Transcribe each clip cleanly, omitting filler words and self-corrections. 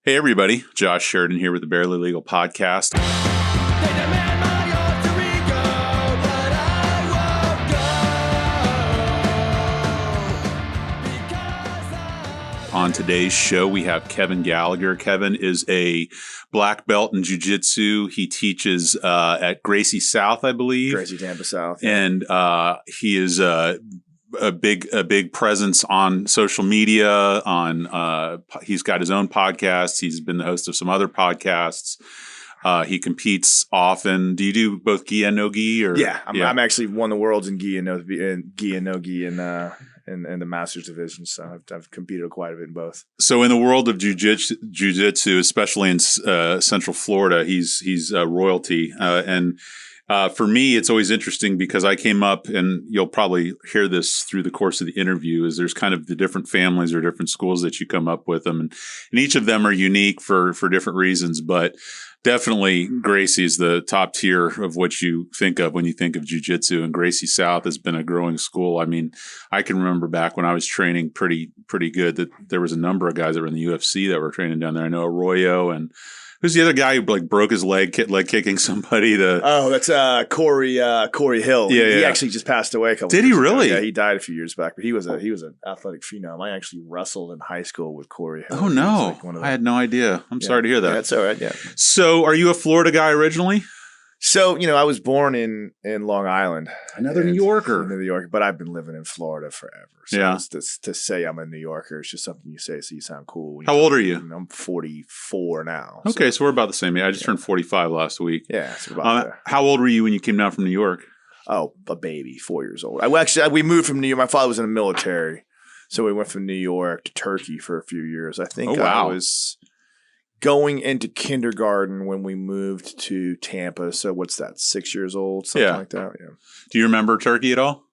Hey, everybody. Josh Sheridan here with the Barely Legal Podcast. On today's show, we have Kevin Gallagher. Kevin is a black belt in Jiu Jitsu. He teaches at Gracie South, I believe. Gracie, Tampa South. Yeah. And he is a big presence on social media. He's got his own podcast. He's been the host of some other podcasts. He competes often. Do you do both gi and no gi? Or yeah, I'm actually won the worlds in gi and no gi in the Masters division. So I've competed quite a bit in both. So in the world of jiu-jitsu, especially in Central Florida, he's royalty. For me, it's always interesting because I came up, and you'll probably hear this through the course of the interview, is there's kind of the different families or different schools that you come up with them. And each of them are unique for different reasons, but definitely Gracie is the top tier of what you think of when you think of jiu-jitsu, and Gracie South has been a growing school. I mean, I can remember back when I was training pretty good that there was a number of guys that were in the UFC that were training down there. I know Arroyo, and who's the other guy who broke his leg kicking somebody? That's Corey Hill. Yeah, he actually just passed away a couple. Did years he really? Ago. Yeah, he died a few years back, but he was an athletic phenom. I actually wrestled in high school with Corey Hill. Oh no, I had no idea. I'm sorry to hear that. Yeah, that's all right. Yeah. So, are you a Florida guy originally? So, I was born in Long Island. Another New Yorker. New Yorker, but I've been living in Florida forever. So yeah. To say I'm a New Yorker, it's just something you say so you sound cool. How old are you? I'm 44 now. Okay, so we're about the same age. I just turned 45 last week. Yeah, so about there. How old were you when you came down from New York? Oh, a baby, 4 years old. We moved from New York. My father was in the military, so we went from New York to Turkey for a few years. I think I was going into kindergarten when we moved to Tampa. So what's that, 6 years old, something like that? Yeah. Do you remember Turkey at all?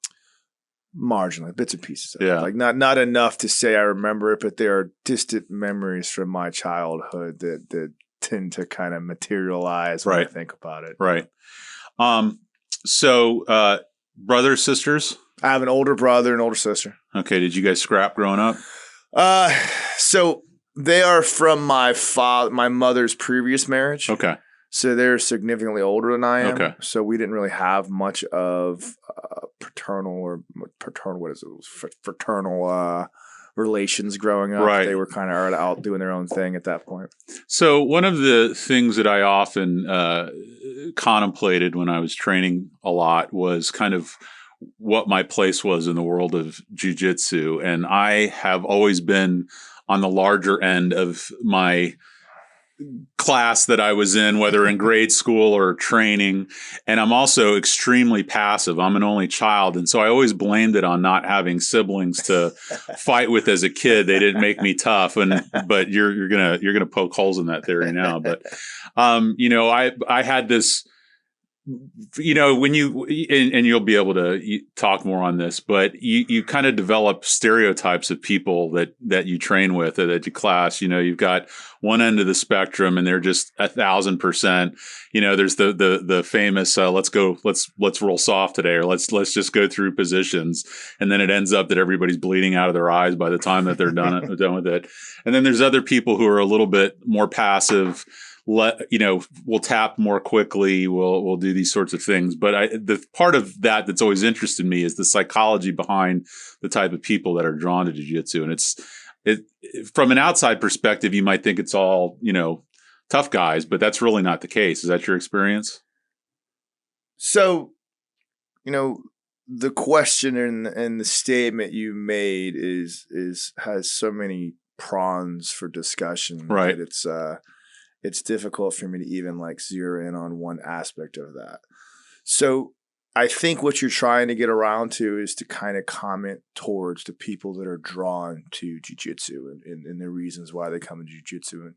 Marginally, bits and pieces of it. Like not enough to say I remember it, but there are distant memories from my childhood that tend to kind of materialize when I think about it. Right. So brothers, sisters? I have an older brother and older sister. Okay. Did you guys scrap growing up? So they are from my mother's previous marriage. Okay. So they're significantly older than I am. Okay. So we didn't really have much of fraternal relations growing up. Right. They were kind of out doing their own thing at that point. So one of the things that I often contemplated when I was training a lot was kind of what my place was in the world of jiu-jitsu. And I have always been on the larger end of my class that I was in, whether in grade school or training. And I'm also extremely passive. I'm an only child. And so I always blamed it on not having siblings to fight with as a kid. They didn't make me tough. But you're gonna poke holes in that theory now. But I had this, when and you'll be able to talk more on this, but you kind of develop stereotypes of people that you train with, that you class. You've got one end of the spectrum and they're just 1,000%. There's the famous let's roll soft today, or let's just go through positions, and then it ends up that everybody's bleeding out of their eyes by the time that they're done with it. And then there's other people who are a little bit more passive. We'll tap more quickly. We'll do these sorts of things. But the part of that's always interested me is the psychology behind the type of people that are drawn to jiu-jitsu. And from an outside perspective, you might think it's all, tough guys, but that's really not the case. Is that your experience? So, the question and the statement you made has so many prongs for discussion. Right. That it's difficult for me to even zero in on one aspect of that. So I think what you're trying to get around to is to kind of comment towards the people that are drawn to jiu-jitsu and the reasons why they come to jiu-jitsu.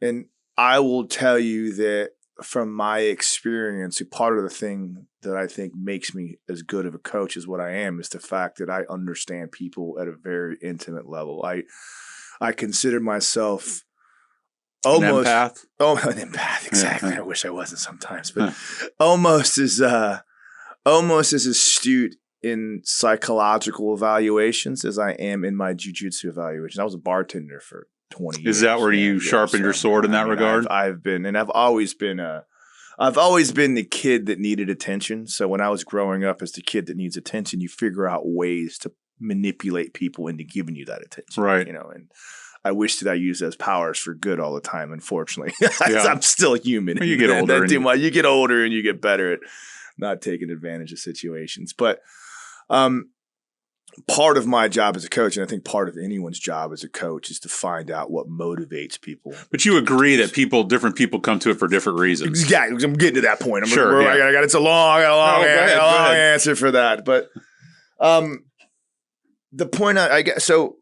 And I will tell you that from my experience, part of the thing that I think makes me as good of a coach as what I am is the fact that I understand people at a very intimate level. I consider myself almost an empath. An empath, exactly. I wish I wasn't sometimes, but almost as astute in psychological evaluations as I am in my jiu-jitsu evaluation. I was a bartender for 20 years. Is that where you sharpened your sword in that regard? I've always been the kid that needed attention. So when I was growing up as the kid that needs attention, you figure out ways to manipulate people into giving you that attention. Right. And I wish that I used those powers for good all the time. Unfortunately, Yeah. I'm still human. Well, you get older. You get older and you get better at not taking advantage of situations. But part of my job as a coach, and I think part of anyone's job as a coach, is to find out what motivates people. But you agree that different people come to it for different reasons. Yeah, I'm getting to that point. Sure. Yeah. I got a long answer for that. But the point I get, so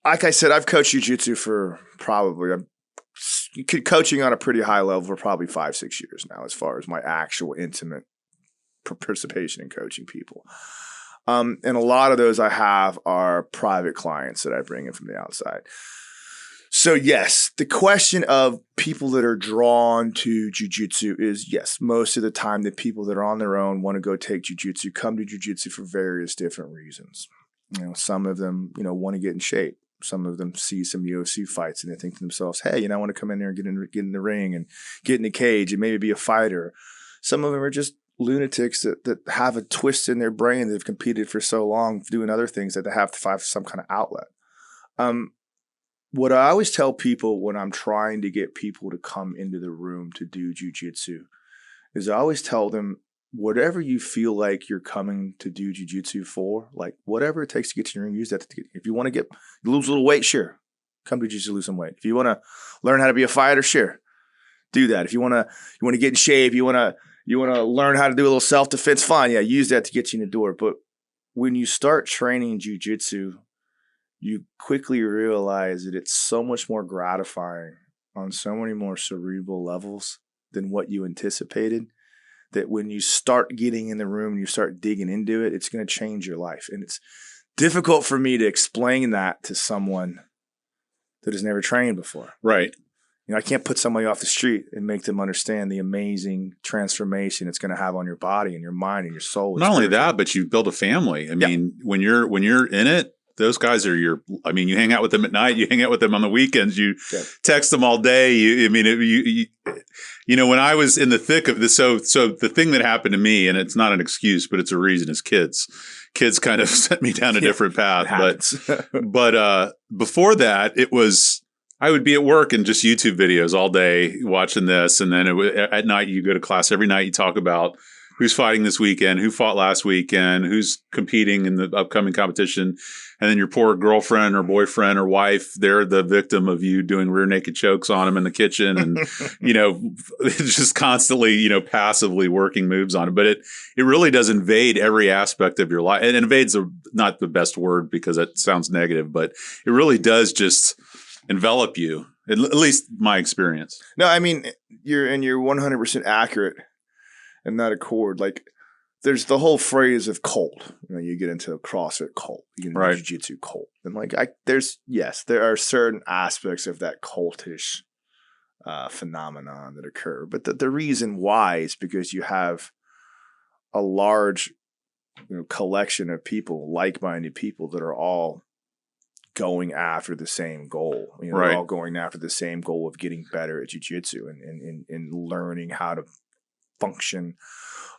like I said, I've coached jiu-jitsu for coaching on a pretty high level for probably 5-6 years now, as far as my actual intimate participation in coaching people. And a lot of those I have are private clients that I bring in from the outside. So yes, the question of people that are drawn to jiu-jitsu is, yes, most of the time the people that are on their own want to go take jiu-jitsu, come to jiu-jitsu for various different reasons. Some of them, want to get in shape. Some of them see some UFC fights and they think to themselves, hey, I want to come in there and get in the ring and get in the cage and maybe be a fighter. Some of them are just lunatics that have a twist in their brain. They've competed for so long doing other things that they have to find some kind of outlet. What I always tell people when I'm trying to get people to come into the room to do jiu-jitsu is I always tell them, whatever you feel like you're coming to do jiu-jitsu for, like whatever it takes to get to your room, use that to get. If you want to lose a little weight, sure, come to jiu-jitsu, lose some weight. If you want to learn how to be a fighter, sure, do that. If you want to get in shape, you want to learn how to do a little self-defense, fine, yeah, use that to get you in the door. But when you start training jiu-jitsu, you quickly realize that it's so much more gratifying on so many more cerebral levels than what you anticipated, that when you start getting in the room and you start digging into it, it's going to change your life. And it's difficult for me to explain that to someone that has never trained before. Right. I can't put somebody off the street and make them understand the amazing transformation it's going to have on your body and your mind and your soul. Not only that, but you build a family. I mean, when you're in it, those guys are you hang out with them at night, you hang out with them on the weekends, you text them all day. When I was in the thick of this, so the thing that happened to me, and it's not an excuse, but it's a reason, is kids kind of sent me down a different path. But before that, it was, I would be at work and just YouTube videos all day watching this. And then at night, you go to class every night, you talk about who's fighting this weekend, who fought last weekend, who's competing in the upcoming competition. And then your poor girlfriend or boyfriend or wife, they're the victim of you doing rear naked chokes on them in the kitchen and, just constantly, passively working moves on it. But it really does invade every aspect of your life. And invades not the best word because it sounds negative, but it really does just envelop you, at least my experience. No, I mean, you're 100% accurate and not a chord. Like, there's the whole phrase of cult. You get into a CrossFit cult, you get into jiu-jitsu cult. And there are certain aspects of that cultish phenomenon that occur. But the reason why is because you have a large collection of people, like-minded people that are all going after the same goal. They're all going after the same goal of getting better at jiu-jitsu and learning how to function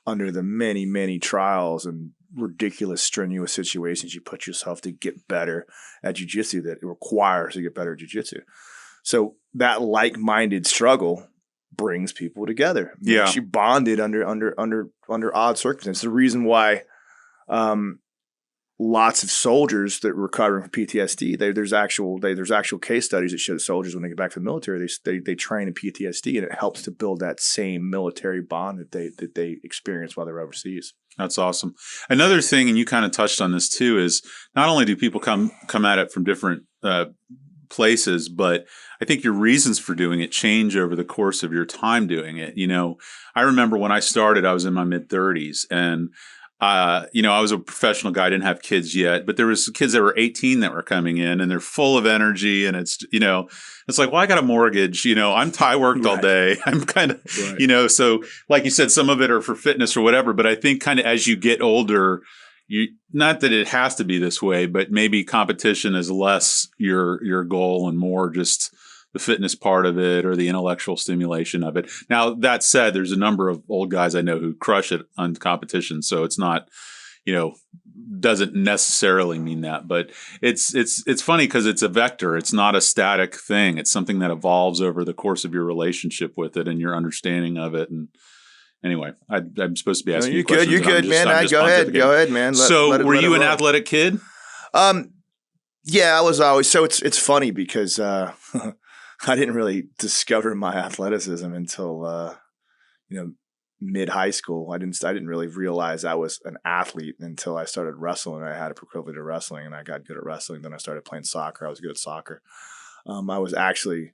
under the many, many trials and ridiculous, strenuous situations you put yourself to get better at jiu-jitsu that it requires to get better at jiu-jitsu. So that like-minded struggle brings people together. Yeah, she bonded under odd circumstances. The reason why lots of soldiers that recovering from PTSD, there's actual case studies that show that soldiers, when they get back from the military, they train in PTSD, and it helps to build that same military bond that they experience while they're overseas. That's awesome. Another thing, and you kind of touched on this too, is not only do people come at it from different places, but I think your reasons for doing it change over the course of your time doing it. I remember when I started, I was in my mid-30s, and I was a professional guy. I didn't have kids yet, but there was kids that were 18 that were coming in, and they're full of energy. And it's like, well, I got a mortgage, I'm worked all day. I'm kind of, so like you said, some of it are for fitness or whatever. But I think kind of as you get older, not that it has to be this way, but maybe competition is less your goal and more just the fitness part of it or the intellectual stimulation of it. Now, that said, there's a number of old guys I know who crush it on competition. So it's not, doesn't necessarily mean that, but it's funny because it's a vector. It's not a static thing. It's something that evolves over the course of your relationship with it and your understanding of it. And anyway, I'm supposed to be asking you questions. You're good, man. Go ahead, man. Were you an athletic kid? Yeah, I was always. So it's funny because I didn't really discover my athleticism until mid high school. I didn't really realize I was an athlete until I started wrestling. I had a proclivity to wrestling, and I got good at wrestling. Then I started playing soccer. I was good at soccer. I was actually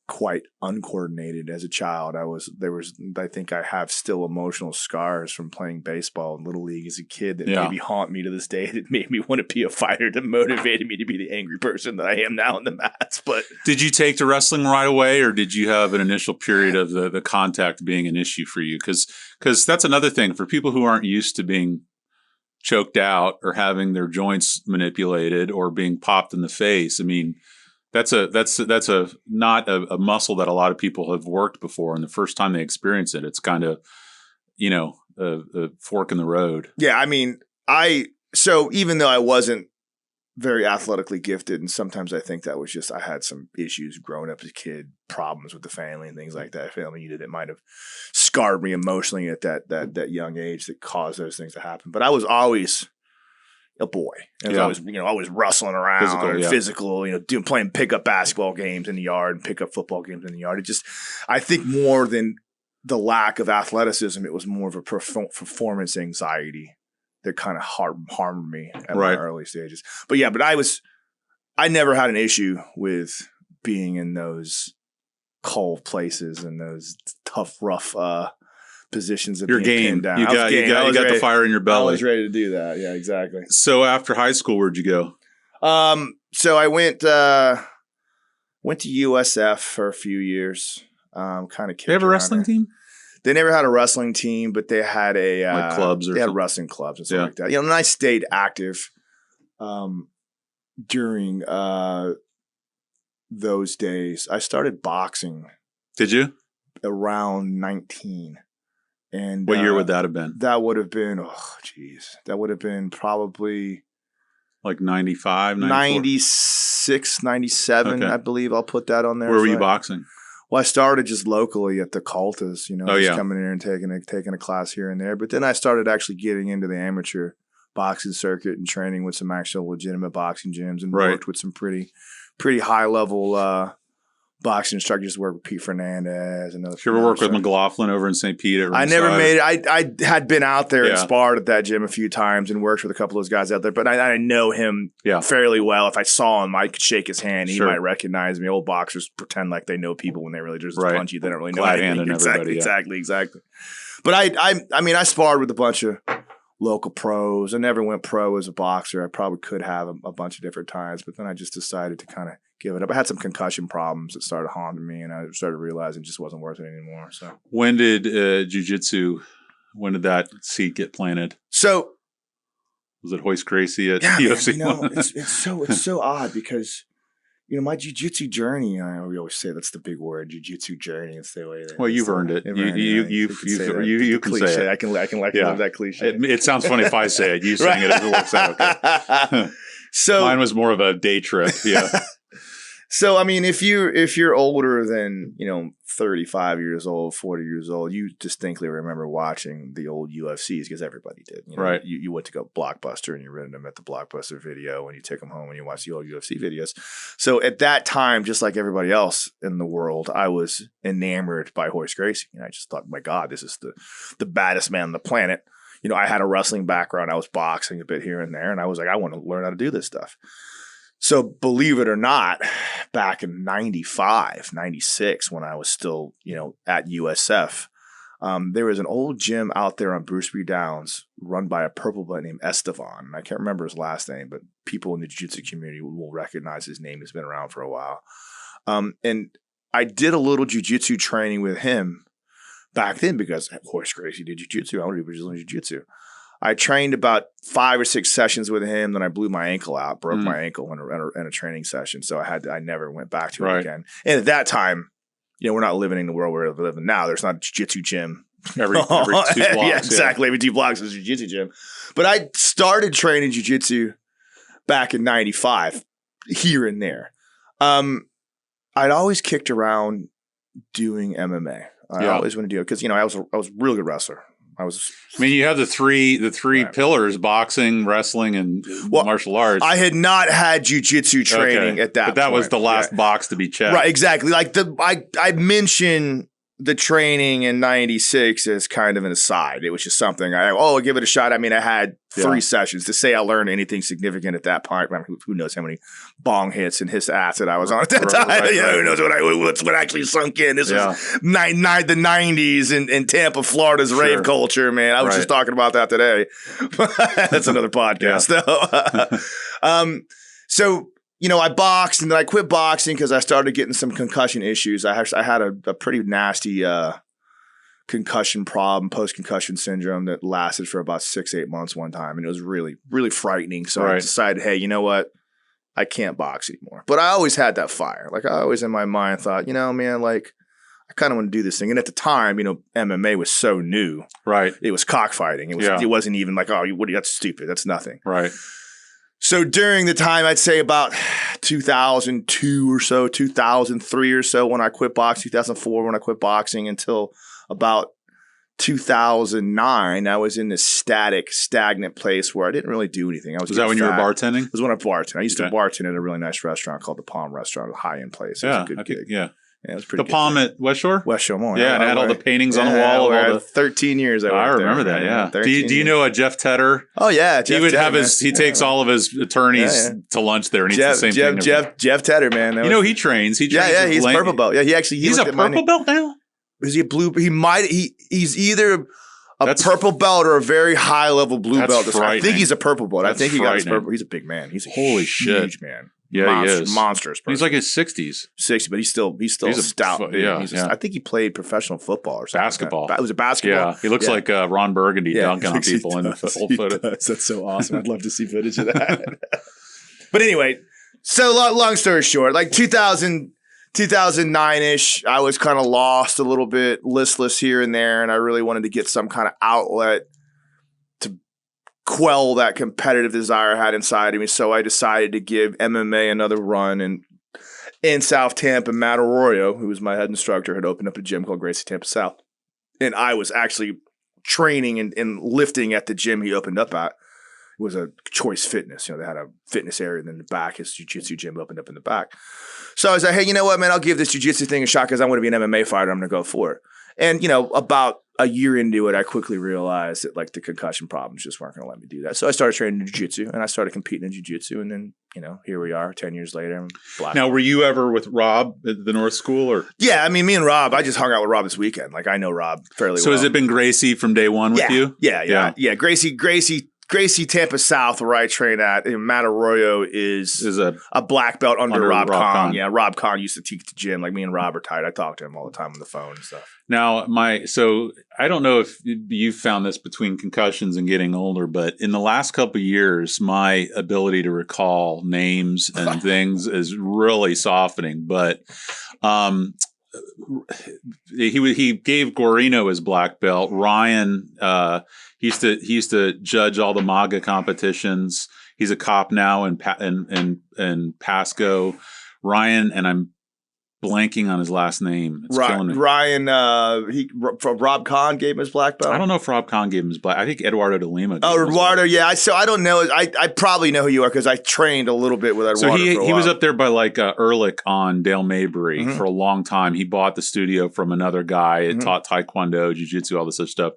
quite uncoordinated as a child. I think I have still emotional scars from playing baseball in Little League as a kid that maybe haunt me to this day. That made me want to be a fighter, that motivated me to be the angry person that I am now in the mats. But did you take to wrestling right away, or did you have an initial period of the contact being an issue for you? Because that's another thing for people who aren't used to being choked out or having their joints manipulated or being popped in the face. I mean, that's not a muscle that a lot of people have worked before, and the first time they experience it, it's kind of a fork in the road. Yeah, I mean, so even though I wasn't very athletically gifted, and sometimes I think that was just I had some issues growing up as a kid, problems with the family and things like that. Family unit that might have scarred me emotionally at that young age that caused those things to happen. But I was always a boy. I was always rustling around, physical, playing pickup basketball games in the yard and pickup football games in the yard. I think more than the lack of athleticism, it was more of a performance anxiety that kind of harmed me at my early stages. But I never had an issue with being in those cold places and those tough, rough, positions of your game. Down. You got the fire in your belly. I was ready to do that. Yeah, exactly. So after high school, where'd you go? So I went to USF for a few years. Kind of. They have a wrestling team? They never had a wrestling team, but they had like clubs or they had wrestling clubs and stuff like that. And I stayed active during those days. I started boxing. Did you? Around 19. And what year would that have been? That would have been, probably like 95, 96, 97, I believe. I'll put that on there. Where were you boxing? Well, I started just locally at the Cultas, just coming in here and taking a class here and there. But then I started actually getting into the amateur boxing circuit and training with some actual legitimate boxing gyms and worked with some pretty high level boxing instructors. Worked with Pete Fernandez and other. Did you ever work with McLaughlin over in St. Pete? I never made it. I had been out there and sparred at that gym a few times and worked with a couple of those guys out there. But I know him fairly well. If I saw him, I could shake his hand. He might recognize me. Old boxers pretend like they know people when they really just punchy. They don't really know anything. Exactly. But I sparred with a bunch of local pros. I never went pro as a boxer. I probably could have a bunch of different times, but then I just decided to kind of give it up. I had some concussion problems that started haunting me, and I started realizing it just wasn't worth it anymore. So when did jiu-jitsu, when did that seed get planted? So was it Hoist Gracie at UFC? It's so odd because my jiu-jitsu journey, we always say that's the big word, jiu-jitsu journey. It's the way that you've earned it. You can say it. I can love that cliche. It sounds funny if I say it. You saying it, it works out okay. So mine was more of a day trip. Yeah. So, I mean, if you're older than, 35 years old, 40 years old, you distinctly remember watching the old UFCs because everybody did. Right. You went to go Blockbuster and you rented them at the Blockbuster video and you take them home and you watch the old UFC videos. So at that time, just like everybody else in the world, I was enamored by Hoist Gracie. And I just thought, my God, this is the baddest man on the planet. I had a wrestling background. I was boxing a bit here and there. And I was like, I want to learn how to do this stuff. So believe it or not, back in 95, 96, when I was still, at USF, there was an old gym out there on Brucebury Downs run by a purple belt named Estevan. And I can't remember his last name, but people in the jiu-jitsu community will recognize his name. He's been around for a while. And I did a little jiu-jitsu training with him back then because Hoist Gracie did jiu-jitsu. I wanted to do Brazilian Jiu Jitsu. I trained about 5 or 6 sessions with him. Then I blew my ankle out, broke my ankle in a training session. So I never went back to it again. And at that time, we're not living in the world we're living now. There's not a jiu-jitsu gym. Every 2 blocks. Yeah, exactly. Every 2 blocks is a jiu-jitsu gym. But I started training jiu-jitsu back in 95, here and there. I'd always kicked around doing MMA. I always want to do it because I was a really good wrestler. You have the three pillars: boxing, wrestling, and martial arts. I had not had jiu-jitsu training at that point. But that was the last box to be checked. Right, exactly. Like I mentioned the training in 96 as kind of an aside. It was just something I'll give it a shot. I mean, I had 3 sessions. To say I learned anything significant at that point, who knows how many bong hits and hiss acid I was on at that time. Right. Who knows what actually sunk in. This was the 90s in Tampa, Florida's rave culture, man. I was just talking about that today. That's another podcast, though. So, I boxed and then I quit boxing because I started getting some concussion issues. I had a pretty nasty concussion problem, post-concussion syndrome that lasted for about 6-8 months one time. And it was really, really frightening. So I decided, hey, you know what? I can't box anymore. But I always had that fire. Like I always in my mind thought, man, like I kind of want to do this thing. And at the time, MMA was so new. Right. It was cockfighting. It wasn't even like, that's stupid. That's nothing. Right. So during the time, I'd say about 2002 or so, 2003 or so when I quit boxing, 2004 when I quit boxing until about 2009, I was in this stagnant place where I didn't really do anything. Was that when you were bartending? It was when I bartended. I used to bartend at a really nice restaurant called the Palm Restaurant, a high-end place. It was a good gig. Yeah, it was pretty good. The Palm at West Shore? West Shore Mall. Yeah, and it had all the paintings on the wall. Of all the 13 years I remember that, yeah. Do you know Jeff Tedder? Oh, yeah. Jeff Tedder, he takes all of his attorneys to lunch there and eats the same thing. Jeff Tedder, man. He trains. He's purple belt. Yeah, he's a purple belt now? Is he a blue? He's either a purple belt or a very high level blue belt. I think he's a purple belt. I think he got his purple. He's a big man. He's a huge man. Yeah, he is monstrous. He's like his 60s. 60, but he's still stout. I think he played professional football or something. Basketball. It was a basketball. Yeah, he looks like Ron Burgundy dunking on people in the old photo. That's so awesome. I'd love to see footage of that. But anyway, so long story short, like 2009-ish, I was kind of lost a little bit, listless here and there, and I really wanted to get some kind of outlet to quell that competitive desire I had inside of me. So I decided to give MMA another run. And in South Tampa, Matt Arroyo, who was my head instructor, had opened up a gym called Gracie Tampa South. And I was actually training and lifting at the gym he opened up at. It was a Choice Fitness. They had a fitness area, and then the back, his jiu-jitsu gym opened up in the back. So I was like, hey, you know what, man, I'll give this jiu-jitsu thing a shot because I want to be an MMA fighter. I'm going to go for it. And, about a year into it, I quickly realized that like the concussion problems just weren't going to let me do that. So I started training in jiu-jitsu and I started competing in jiu-jitsu. And then, here we are 10 years later. I'm black. Now, were you ever with Rob at the North School? Or? Yeah, I mean, me and Rob, I just hung out with Rob this weekend. Like I know Rob fairly well. So has it been Gracie from day one with you? Yeah. Gracie Tampa South, where I train at. And Matt Arroyo is a black belt under Rob Kong. Yeah, Rob Kong used to teach the gym. Like me and Rob are tight. I talk to him all the time on the phone and stuff. Now, so I don't know if you found this between concussions and getting older, but in the last couple of years, my ability to recall names and things is really softening. But he gave Guarino his black belt. Ryan, he used to judge all the MAGA competitions. He's a cop now in Pasco. Ryan, and I'm blanking on his last name. It's killing me. Ryan, Rob Kahn gave him his black belt. I don't know if Rob Kahn gave him his black. I think Eduardo de Lima. Oh, Eduardo, yeah. So I don't know. I probably know who you are because I trained a little bit with Eduardo. So he was up there by like Ehrlich on Dale Mabry for a long time. He bought the studio from another guy. It taught Taekwondo, Jiu Jitsu, all this such stuff.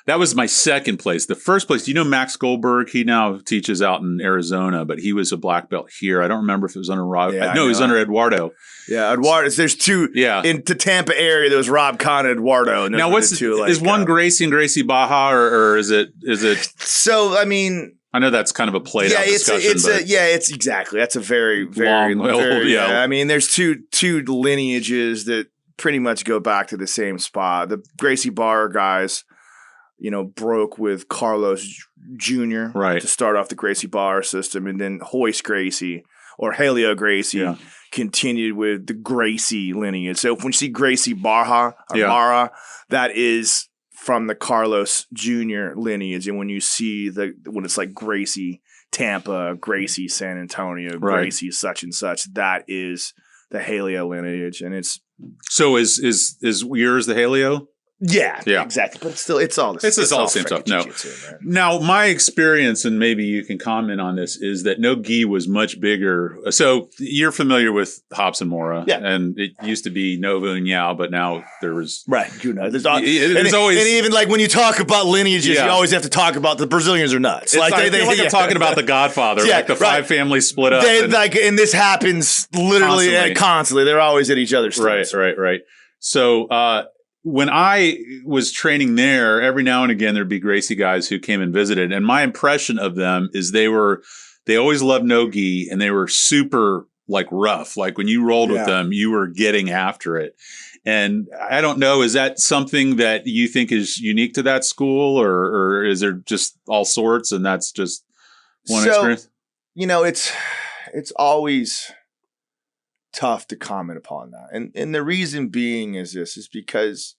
That was my second place. The first place, do you know Max Goldberg? He now teaches out in Arizona, but he was a black belt here. I don't remember if it was under Rob. Yeah, no, it was under Eduardo. Yeah, Eduardo. There's two. Yeah. In the Tampa area, there was Rob Kahn and Eduardo. And now, what's two, like, is one Gracie and Gracie Baja, or is it? So, I mean, I know that's kind of a played out discussion. It's exactly. That's a very, very long. Yeah. I mean, there's two lineages that pretty much go back to the same spot. The Gracie Bar guys broke with Carlos Jr. Right. to start off the Gracie bar system, and then Hoist Gracie or Helio Gracie continued with the Gracie lineage. So when you see Gracie Barra, that is from the Carlos Jr. lineage. And when you see when it's like Gracie Tampa, Gracie San Antonio, Gracie such and such, that is the Helio lineage. And it's is yours the Helio? Yeah, exactly. But it's all the same. It's all the same stuff. No. Now, my experience, and maybe you can comment on this, is that no gi was much bigger. So you're familiar with Hops and Mora, and it used to be Nova and Yao, but now there was There's always, and even like when you talk about lineages, you always have to talk about the Brazilians are nuts. It's I'm talking about the Godfather, like the five families split up. And this happens literally constantly. They're always at each other's throats. Right. So. When I was training there, every now and again, there'd be Gracie guys who came and visited. And my impression of them is they always loved no gi, and they were super like rough. Like when you rolled with them, you were getting after it. And I don't know, is that something that you think is unique to that school, or is there just all sorts and that's just one experience? It's always tough to comment upon that. And the reason being is because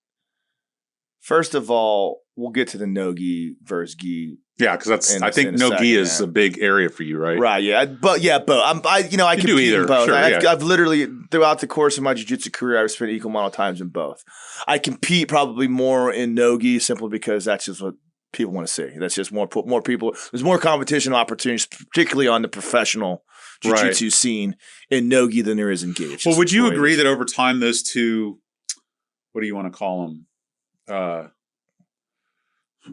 first of all, we'll get to the no gi versus gi. Yeah, because I think no gi is a big area for you, right? Right, yeah. But I compete do either. In both. Sure, I've literally throughout the course of my jiu-jitsu career, I've spent equal amount of times in both. I compete probably more in no gi simply because that's just what people want to see. That's just more people. There's more competition opportunities, particularly on the professional jiu-jitsu scene in no gi than there is in gi. Well, would you agree that over time those two, what do you want to call them?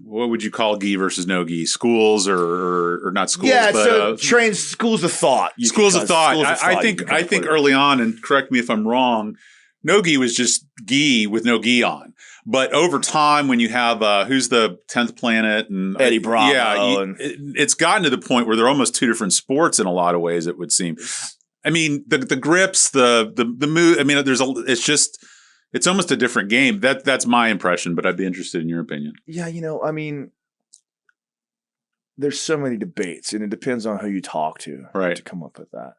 What would you call gi versus no gi? Schools or not schools? Yeah, but, so schools of thought. Schools of thought. I think early on, and correct me if I'm wrong, no gi was just gi with no gi on. But over time, when you have who's the 10th Planet and Eddie Bravo, it's gotten to the point where they're almost two different sports in a lot of ways. It would seem. I mean, the grips, the move. I mean, it's almost a different game. That's my impression, but I'd be interested in your opinion. Yeah, I mean, there's so many debates, and it depends on who you talk to to come up with that.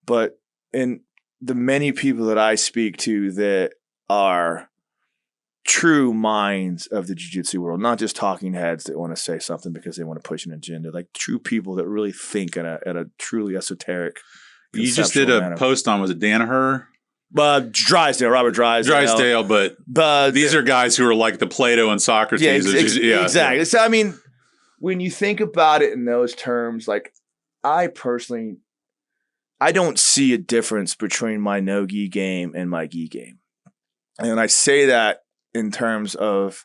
But in the many people that I speak to that are true minds of the jiu-jitsu world, not just talking heads that want to say something because they want to push an agenda, like true people that really think at a truly esoteric. You just did a post on, was it Danaher? Drysdale, Robert Drysdale. But these are guys who are like the Plato and Socrates. Exactly. So, I mean, when you think about it in those terms, like I don't see a difference between my no-gi game and my gi game. And I say that in terms of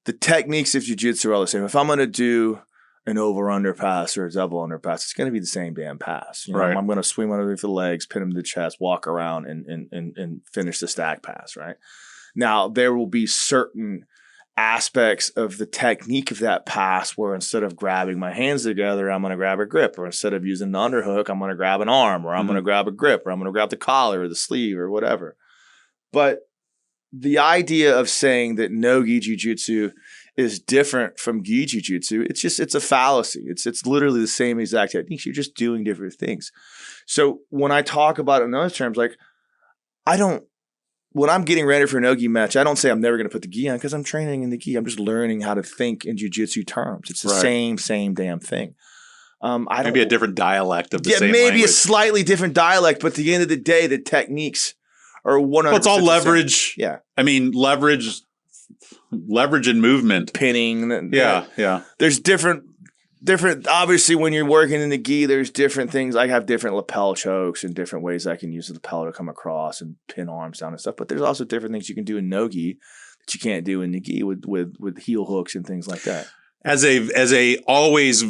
the techniques of jiu-jitsu are all the same. If I'm going to do an over-under pass or a double under pass, it's going to be the same damn pass. I'm going to swing underneath the legs, pin him to the chest, walk around, and finish the stack pass, right? Now, there will be certain aspects of the technique of that pass where instead of grabbing my hands together, I'm going to grab a grip, or instead of using the underhook, I'm going to grab an arm, or I'm going to grab a grip, or I'm going to grab the collar or the sleeve or whatever. But the idea of saying that no-gi jiu-jitsu is different from gi jiu-jitsu, it's a fallacy. It's literally the same exact techniques. You're just doing different things. So when I talk about it in those terms, like when I'm getting ready for a no-gi match, I don't say I'm never going to put the gi on because I'm training in the gi. I'm just learning how to think in jiu-jitsu terms. It's the same damn thing. Maybe a different dialect of the same maybe language. A slightly different dialect, but at the end of the day, the techniques are 100%. Well, it's all leverage. Yeah. I mean, leverage and movement. Pinning. Yeah. There's different, obviously when you're working in the gi, there's different things. I have different lapel chokes and different ways I can use the lapel to come across and pin arms down and stuff. But there's also different things you can do in no gi that you can't do in the gi with heel hooks and things like that. As a always,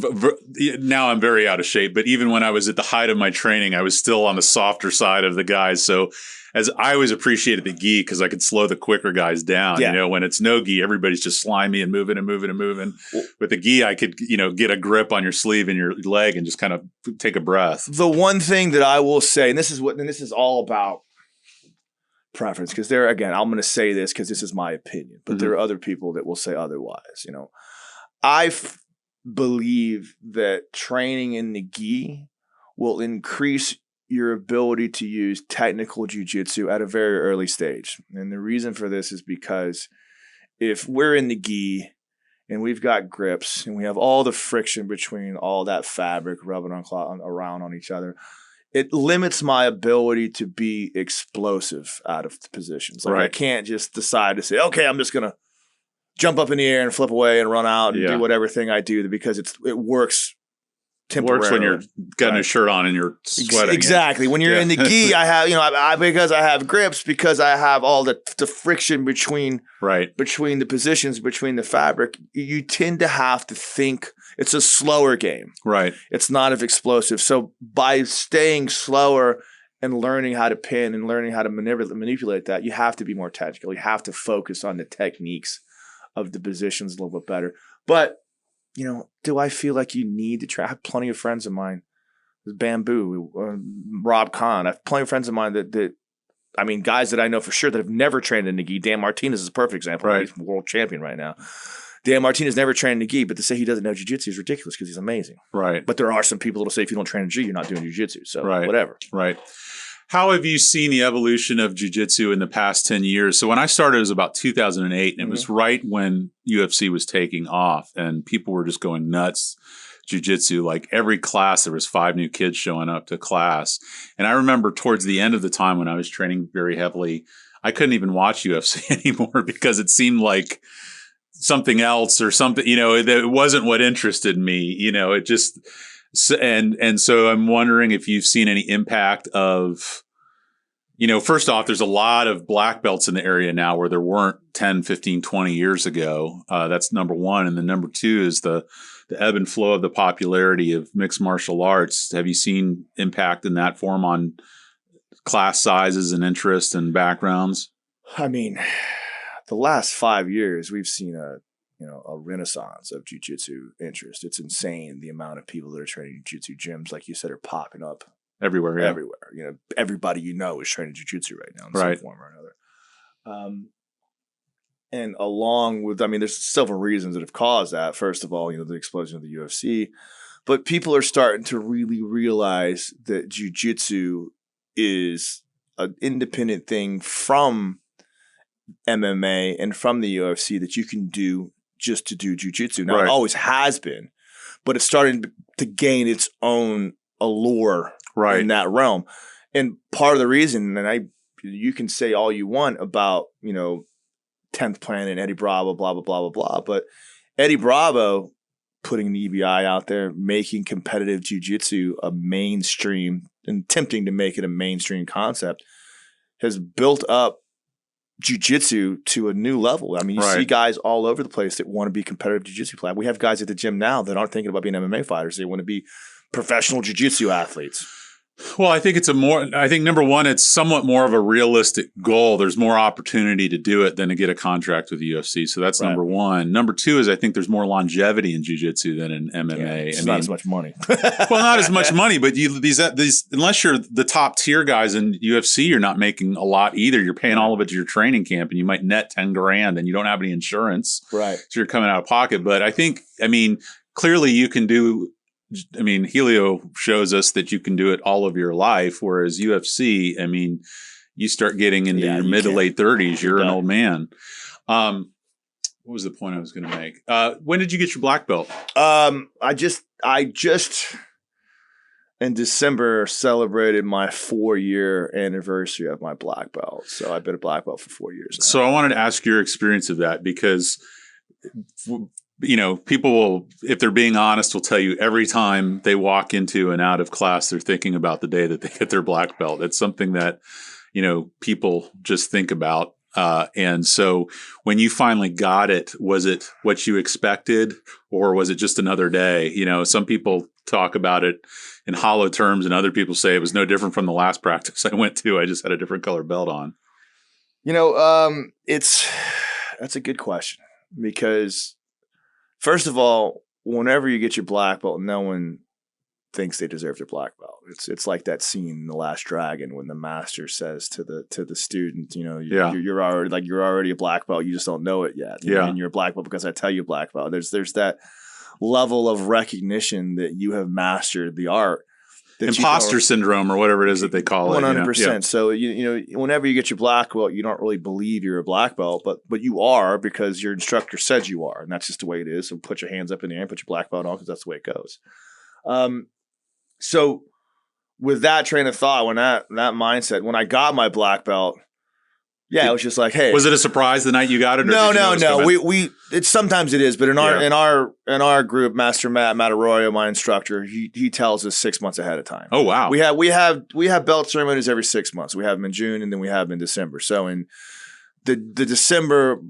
now I'm very out of shape, but even when I was at the height of my training, I was still on the softer side of the guys. So as I always appreciated the gi because I could slow the quicker guys down. Yeah. When it's no gi, everybody's just slimy and moving. With the gi, I could, get a grip on your sleeve and your leg and just kind of take a breath. The one thing that I will say, and this is all about preference, because again, I'm going to say this because this is my opinion, but there are other people that will say otherwise. I believe that training in the gi will increase your ability to use technical jiu-jitsu at a very early stage. And the reason for this is because if we're in the gi and we've got grips and we have all the friction between all that fabric rubbing around on each other, it limits my ability to be explosive out of positions. Like I can't just decide to say, okay, I'm just going to jump up in the air and flip away and run out and do whatever thing I do, because it works temporarily. Works when you're got a shirt on and you're sweating. Exactly. When you're in the gi, I have, because I have grips, because I have all the friction between the positions, between the fabric, you tend to have to think. It's a slower game. Right. It's not as explosive. So by staying slower and learning how to pin and learning how to manipulate that, you have to be more tactical. You have to focus on the techniques of the positions a little bit better. But, do I feel like you need to try? I have plenty of friends of mine. There's Bamboo, Rob Kahn. I have plenty of friends of mine guys that I know for sure that have never trained in the gi. Dan Martinez is a perfect example. Right. He's world champion right now. Dan Martinez never trained in the gi, but to say he doesn't know jiu-jitsu is ridiculous because he's amazing. Right. But there are some people that will say if you don't train in gi, you're not doing jiu-jitsu. So whatever. Right. How have you seen the evolution of jiu-jitsu in the past 10 years? So when I started, it was about 2008, and it was right when UFC was taking off, and people were just going nuts jiu-jitsu. Like every class, there was 5 new kids showing up to class. And I remember towards the end of the time when I was training very heavily, I couldn't even watch UFC anymore because it seemed like something else or something, that wasn't what interested me. It just... And so I'm wondering if you've seen any impact of, first off, there's a lot of black belts in the area now where there weren't 10, 15, 20 years ago. That's number one. And then number two is the ebb and flow of the popularity of mixed martial arts. Have you seen impact in that form on class sizes and interest and backgrounds? I mean, the last 5 years, we've seen a renaissance of jiu-jitsu interest. It's insane the amount of people that are training jiu-jitsu gyms, like you said, are popping up everywhere. Yeah. Everywhere. Everybody is training jiu-jitsu right now in some form or another. And along with, there's several reasons that have caused that. First of all, the explosion of the UFC, but people are starting to really realize that jiu-jitsu is an independent thing from MMA and from the UFC that you can do just to do jiu-jitsu. Now, it always has been, but it's starting to gain its own allure in that realm. And part of the reason, and you can say all you want about, 10th Planet and Eddie Bravo, blah, blah, blah, blah, blah, but Eddie Bravo putting the EBI out there, making competitive jiu-jitsu a mainstream and attempting to make it a mainstream concept, has built up jiu-jitsu to a new level. You see guys all over the place that want to be competitive jiu-jitsu players. We have guys at the gym now that aren't thinking about being MMA fighters. They want to be professional jiu-jitsu athletes. Well, I think number one, it's somewhat more of a realistic goal. There's more opportunity to do it than to get a contract with the UFC. So that's number one. Number two is I think there's more longevity in jiu-jitsu than in MMA. Yeah, it's not as much money. Well, not as much money, but these unless you're the top tier guys in UFC, you're not making a lot either. You're paying all of it to your training camp, and you might net $10,000, and you don't have any insurance. Right. So you're coming out of pocket. But I think, clearly you can do. Helio shows us that you can do it all of your life, whereas UFC, you start getting into your mid to late 30s, you're an old man. What was the point I was going to make? When did you get your black belt? I just in December celebrated my 4-year anniversary of my black belt. So I've been a black belt for 4 years now. So I wanted to ask your experience of that because people will, if they're being honest, will tell you every time they walk into and out of class, they're thinking about the day that they get their black belt. It's something that, people just think about. And so when you finally got it, was it what you expected or was it just another day? Some people talk about it in hollow terms and other people say it was no different from the last practice I went to. I just had a different color belt on. That's a good question because first of all, whenever you get your black belt, no one thinks they deserve their black belt. It's like that scene in The Last Dragon when the master says to the student, you're already a black belt, you just don't know it yet. And you're a black belt because I tell you black belt. There's that level of recognition that you have mastered the art. Imposter syndrome or whatever it is that they call it. 100%. So whenever you get your black belt, you don't really believe you're a black belt, but you are because your instructor said you are, and that's just the way it is. So put your hands up in the air and put your black belt on because that's the way it goes. So with that train of thought, when that mindset, when I got my black belt, it was just like, hey, was it a surprise the night you got it? Or no. Sometimes it is, but in our group, Master Matt Arroyo, my instructor, he tells us 6 months ahead of time. Oh wow, we have belt ceremonies every 6 months. We have them in June and then we have them in December. So in the December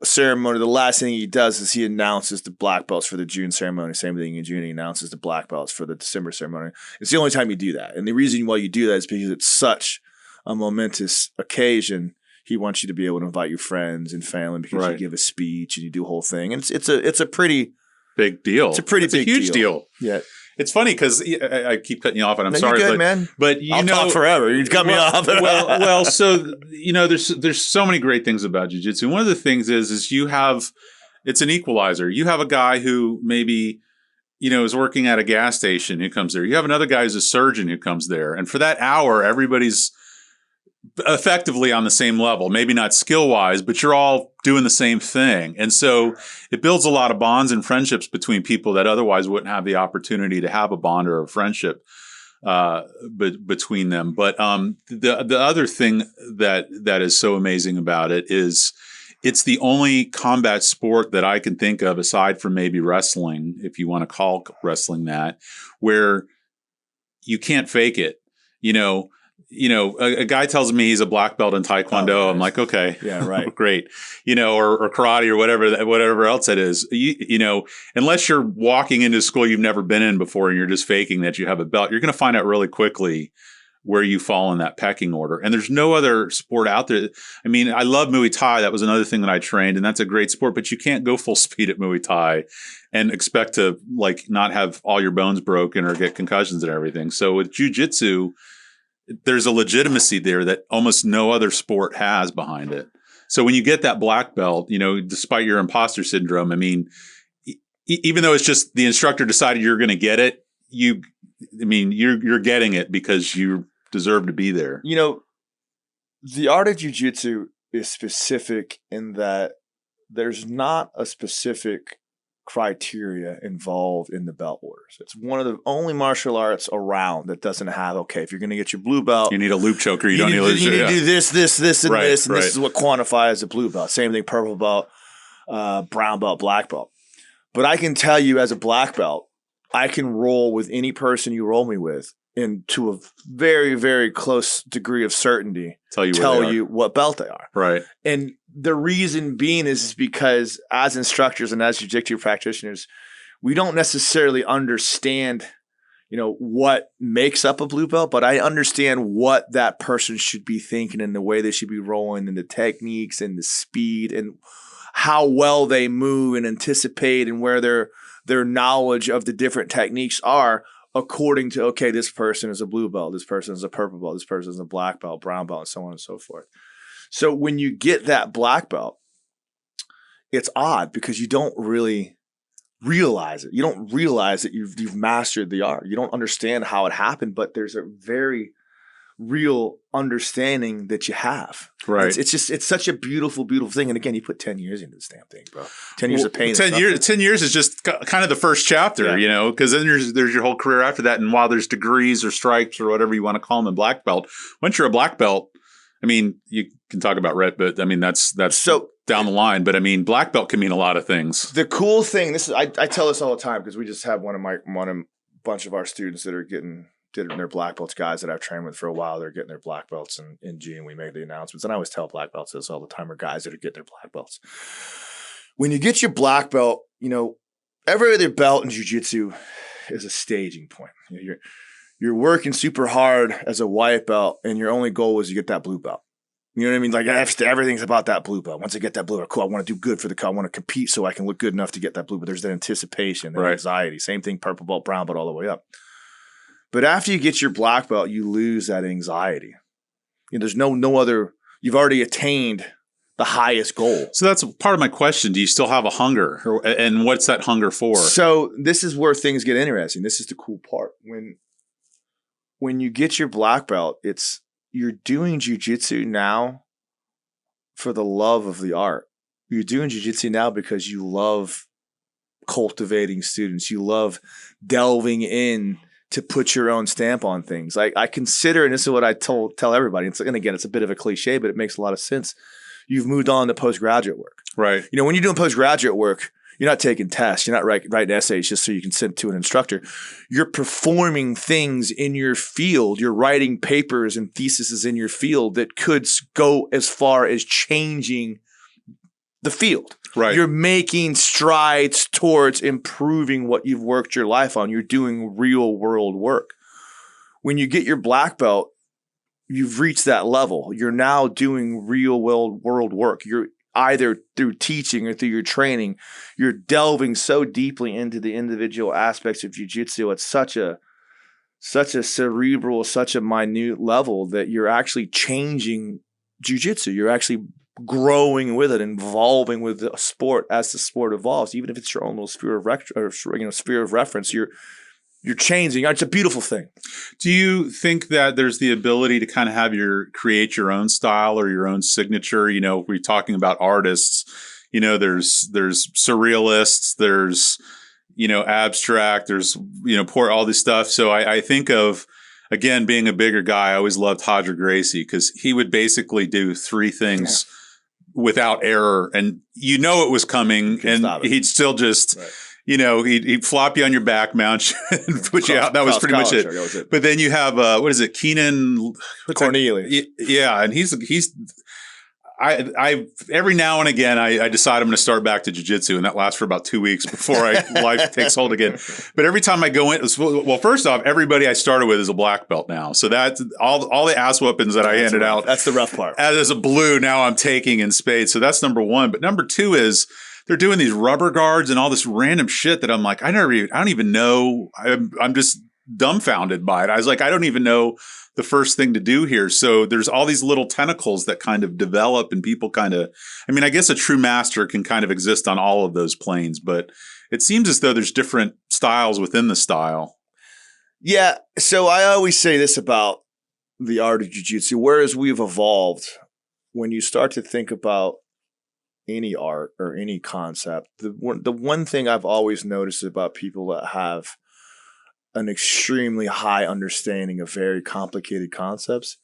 ceremony, the last thing he does is he announces the black belts for the June ceremony. Same thing in June, he announces the black belts for the December ceremony. It's the only time you do that, and the reason why you do that is because it's such a momentous occasion. He wants you to be able to invite your friends and family because you give a speech and you do a whole thing. And it's a pretty big deal. It's a huge deal. Yeah. It's funny because I keep cutting you off, and I'm sorry, you're good, man. But I'll talk forever. You cut me off. So there's so many great things about jiu-jitsu. One of the things is it's an equalizer. You have a guy who maybe is working at a gas station who comes there. You have another guy who's a surgeon who comes there, and for that hour, everybody's effectively on the same level, maybe not skill wise, but you're all doing the same thing. And so it builds a lot of bonds and friendships between people that otherwise wouldn't have the opportunity to have a bond or a friendship between them. But the other thing that is so amazing about it is it's the only combat sport that I can think of, aside from maybe wrestling, if you want to call wrestling that, where you can't fake it. A guy tells me he's a black belt in Taekwondo. Oh, nice. I'm like, okay, yeah, right, great. Or karate or whatever else it is. Unless you're walking into school you've never been in before and you're just faking that you have a belt, you're going to find out really quickly where you fall in that pecking order. And there's no other sport out there. I mean, I love Muay Thai. That was another thing that I trained, and that's a great sport. But you can't go full speed at Muay Thai and expect to not have all your bones broken or get concussions and everything. So with jiu-jitsu, there's a legitimacy there that almost no other sport has behind it. So when you get that black belt, despite your imposter syndrome, I mean, even though it's just the instructor decided you're going to get it, you're getting it because you deserve to be there. The art of jiu-jitsu is specific in that there's not a specific criteria involved in the belt orders. It's one of the only martial arts around that doesn't have, if you're going to get your blue belt, you need a loop choker. You don't need a loop choker. You need to do this, and this, and this is what quantifies a blue belt. Same thing, purple belt, brown belt, black belt. But I can tell you as a black belt, I can roll with any person you roll me with and to a very, very close degree of certainty tell you what belt they are. Right. And the reason being is because as instructors and as jiu-jitsu practitioners, we don't necessarily understand, what makes up a blue belt, but I understand what that person should be thinking and the way they should be rolling and the techniques and the speed and how well they move and anticipate and where their knowledge of the different techniques are according to, this person is a blue belt, this person is a purple belt, this person is a black belt, brown belt, and so on and so forth. So when you get that black belt, it's odd because you don't really realize it. You don't realize that you've mastered the art. You don't understand how it happened, but there's a very real understanding that you have. Right. It's such a beautiful, beautiful thing. And again, you put 10 years into this damn thing, bro. 10 years of pain. 10 years is just kind of the first chapter, because then there's your whole career after that. And while there's degrees or stripes or whatever you want to call them in black belt, once you're a black belt, I mean, you can talk about red, but I mean, that's so down the line. But I mean, black belt can mean a lot of things. The cool thing, I tell this all the time because we just have a bunch of our students that are getting their black belts, guys that I've trained with for a while. They're getting their black belts in June. We make the announcements. And I always tell black belts this all the time, or guys that are getting their black belts. When you get your black belt, every other belt in jiu-jitsu is a staging point. You're working super hard as a white belt, and your only goal is to get that blue belt. You know what I mean? Like everything's about that blue belt. Once I get that blue belt, cool. I want to do good for the I want to compete so I can look good enough to get that blue belt. There's that anticipation, that anxiety. Same thing, purple belt, brown belt, all the way up. But after you get your black belt, you lose that anxiety. There's no other. You've already attained the highest goal. So that's part of my question. Do you still have a hunger? And what's that hunger for? So this is where things get interesting. This is the cool part. When you get your black belt, you're doing jiu-jitsu now for the love of the art. You're doing jiu-jitsu now because you love cultivating students. You love delving in to put your own stamp on things. I consider, and this is what I tell everybody, and again, it's a bit of a cliche, but it makes a lot of sense. You've moved on to postgraduate work. Right. When you're doing postgraduate work, you're not taking tests. You're not writing essays just so you can send to an instructor. You're performing things in your field. You're writing papers and theses in your field that could go as far as changing the field. Right. You're making strides towards improving what you've worked your life on. You're doing real world work. When you get your black belt, you've reached that level. You're now doing real world work. You're either through teaching or through your training, you're delving so deeply into the individual aspects of jiu-jitsu at such a cerebral, such a minute level that you're actually changing jiu-jitsu. You're actually growing with it, evolving with the sport as the sport evolves. Even if it's your own little sphere of reference, you're changing. It's a beautiful thing. Do you think that there's the ability to kind of create your own style or your own signature? We're talking about artists, there's surrealists, there's, abstract, there's, all this stuff. So I think of, again, being a bigger guy, I always loved Gracie because he would basically do three things without error, and it was coming, and he'd still just, he'd flop you on your back, mount you, and put you out. That was pretty much it. But then you have what is it, Keenan Cornelius? Yeah, and he's. I every now and again I decide I'm going to start back to jiu-jitsu, and that lasts for about 2 weeks before life takes hold again. But every time I go in, well, first off, everybody I started with is a black belt now, so that's all the ass whoopings that I handed out. That's the rough part. As a blue, now I'm taking in spades. So that's number one. But number two is they're doing these rubber guards and all this random shit that I'm like, I don't even know. I'm just dumbfounded by it. I was like, I don't even know the first thing to do here. So there's all these little tentacles that kind of develop, and people I guess a true master can kind of exist on all of those planes, but it seems as though there's different styles within the style. Yeah. So I always say this about the art of jiu-jitsu, whereas we've evolved, when you start to think about any art or any concept, the one thing I've always noticed about people that have an extremely high understanding of very complicated concepts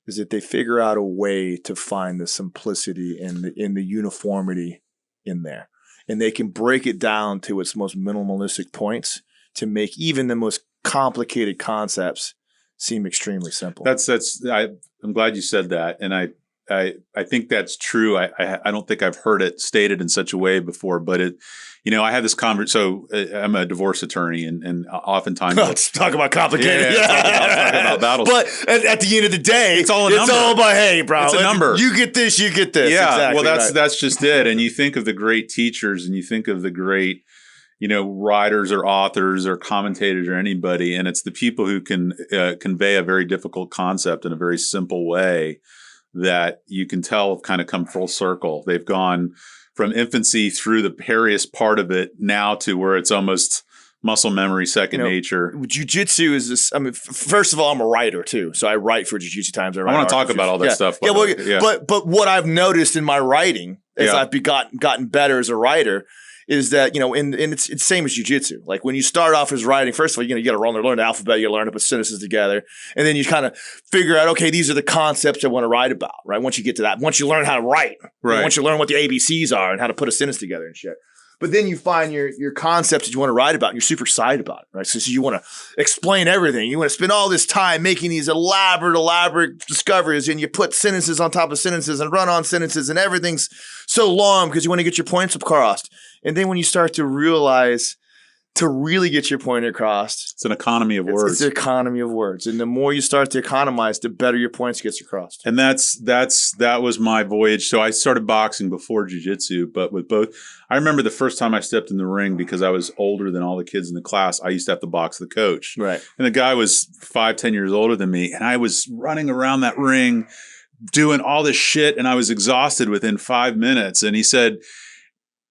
is that they figure out a way to find the simplicity and the uniformity in there. And they can break it down to its most minimalistic points to make even the most complicated concepts seem extremely simple. I'm glad you said that. And I think that's true. I don't think I've heard it stated in such a way before, but I had this conversation. So I'm a divorce attorney, and oftentimes let's talk about complicated. Talk about battles. But at the end of the day, it's all a number. It's all about, hey, bro, it's a number. You get this, you get this. Yeah. Exactly, well, that's just it. And you think of the great teachers, and you think of the great, writers or authors or commentators or anybody, and it's the people who can convey a very difficult concept in a very simple way that you can tell have kind of come full circle. They've gone from infancy through the hairiest part of it now to where it's almost muscle memory, second nature. Jiu-jitsu is this. I mean, first of all, I'm a writer too, so I write for Jiu-Jitsu Times. I want to talk about all that stuff. But what I've noticed in my writing as I've gotten better as a writer is that, and it's same as jiu-jitsu. Like when you start off as writing, first of all, you got to learn the alphabet, you learn to put sentences together, and then you kind of figure out, okay, these are the concepts I want to write about, right? Once you get to that, once you learn how to write, right? Once you learn what the ABCs are and how to put a sentence together and shit. But then you find your concepts that you want to write about, and you're super excited about it, right? So you want to explain everything. You want to spend all this time making these elaborate discoveries, and you put sentences on top of sentences and run on sentences, and everything's so long because you want to get your points across. And then when you start to realize to really get your point across. It's an economy of words. It's an economy of words. And the more you start to economize, the better your points gets across. And that was my voyage. So I started boxing before jiu-jitsu, but with both. I remember the first time I stepped in the ring because I was older than all the kids in the class. I used to have to box the coach. Right. And the guy was 5-10 years older than me. And I was running around that ring doing all this shit. And I was exhausted within 5 minutes. And he said,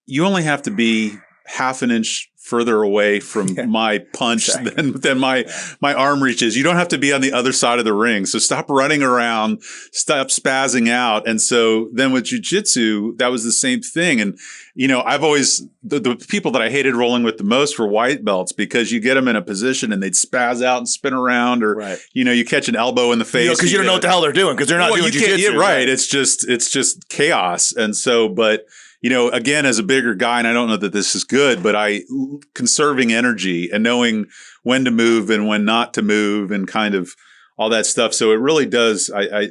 you only have to be half an inch further away from my punch than my arm reaches. You don't have to be on the other side of the ring. So stop running around, stop spazzing out. And so then with jiu-jitsu, that was the same thing. And, you know, I've always, the people that I hated rolling with the most were white belts because you get them in a position and they'd spaz out and spin around or, you know, you catch an elbow in the face. Because you don't know what the hell they're doing because they're not doing jiu-jitsu. Yeah, right. It's just chaos. And so, but you know, again, as a bigger guy, and I don't know that this is good, but conserving energy and knowing when to move and when not to move and kind of all that stuff. So it really does. I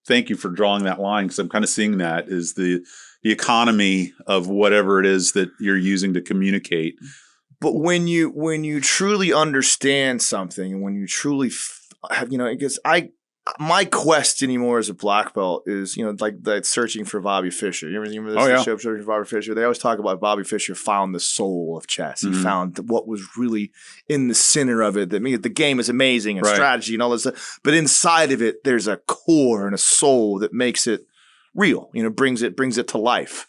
thank you for drawing that line because I'm kind of seeing that is the economy of whatever it is that you're using to communicate. But when you truly understand something and when you truly have, you know, because my quest anymore as a black belt is, you know, like that searching for Bobby Fischer. You remember this show, Searching for Bobby Fischer? They always talk about Bobby Fischer found the soul of chess. He found what was really in the center of it. That means the game is amazing and strategy and all this stuff. But inside of it, there's a core and a soul that makes it real. You know, brings it to life.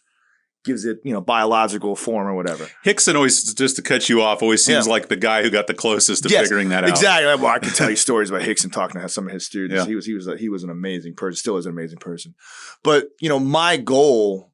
Gives it, you know, biological form or whatever. Hickson always, just to cut you off, always seems like the guy who got the closest to figuring that out. Exactly. Well, I can tell you stories about Hickson talking to some of his students. Yeah. He was an amazing person, still is an amazing person. But, you know, my goal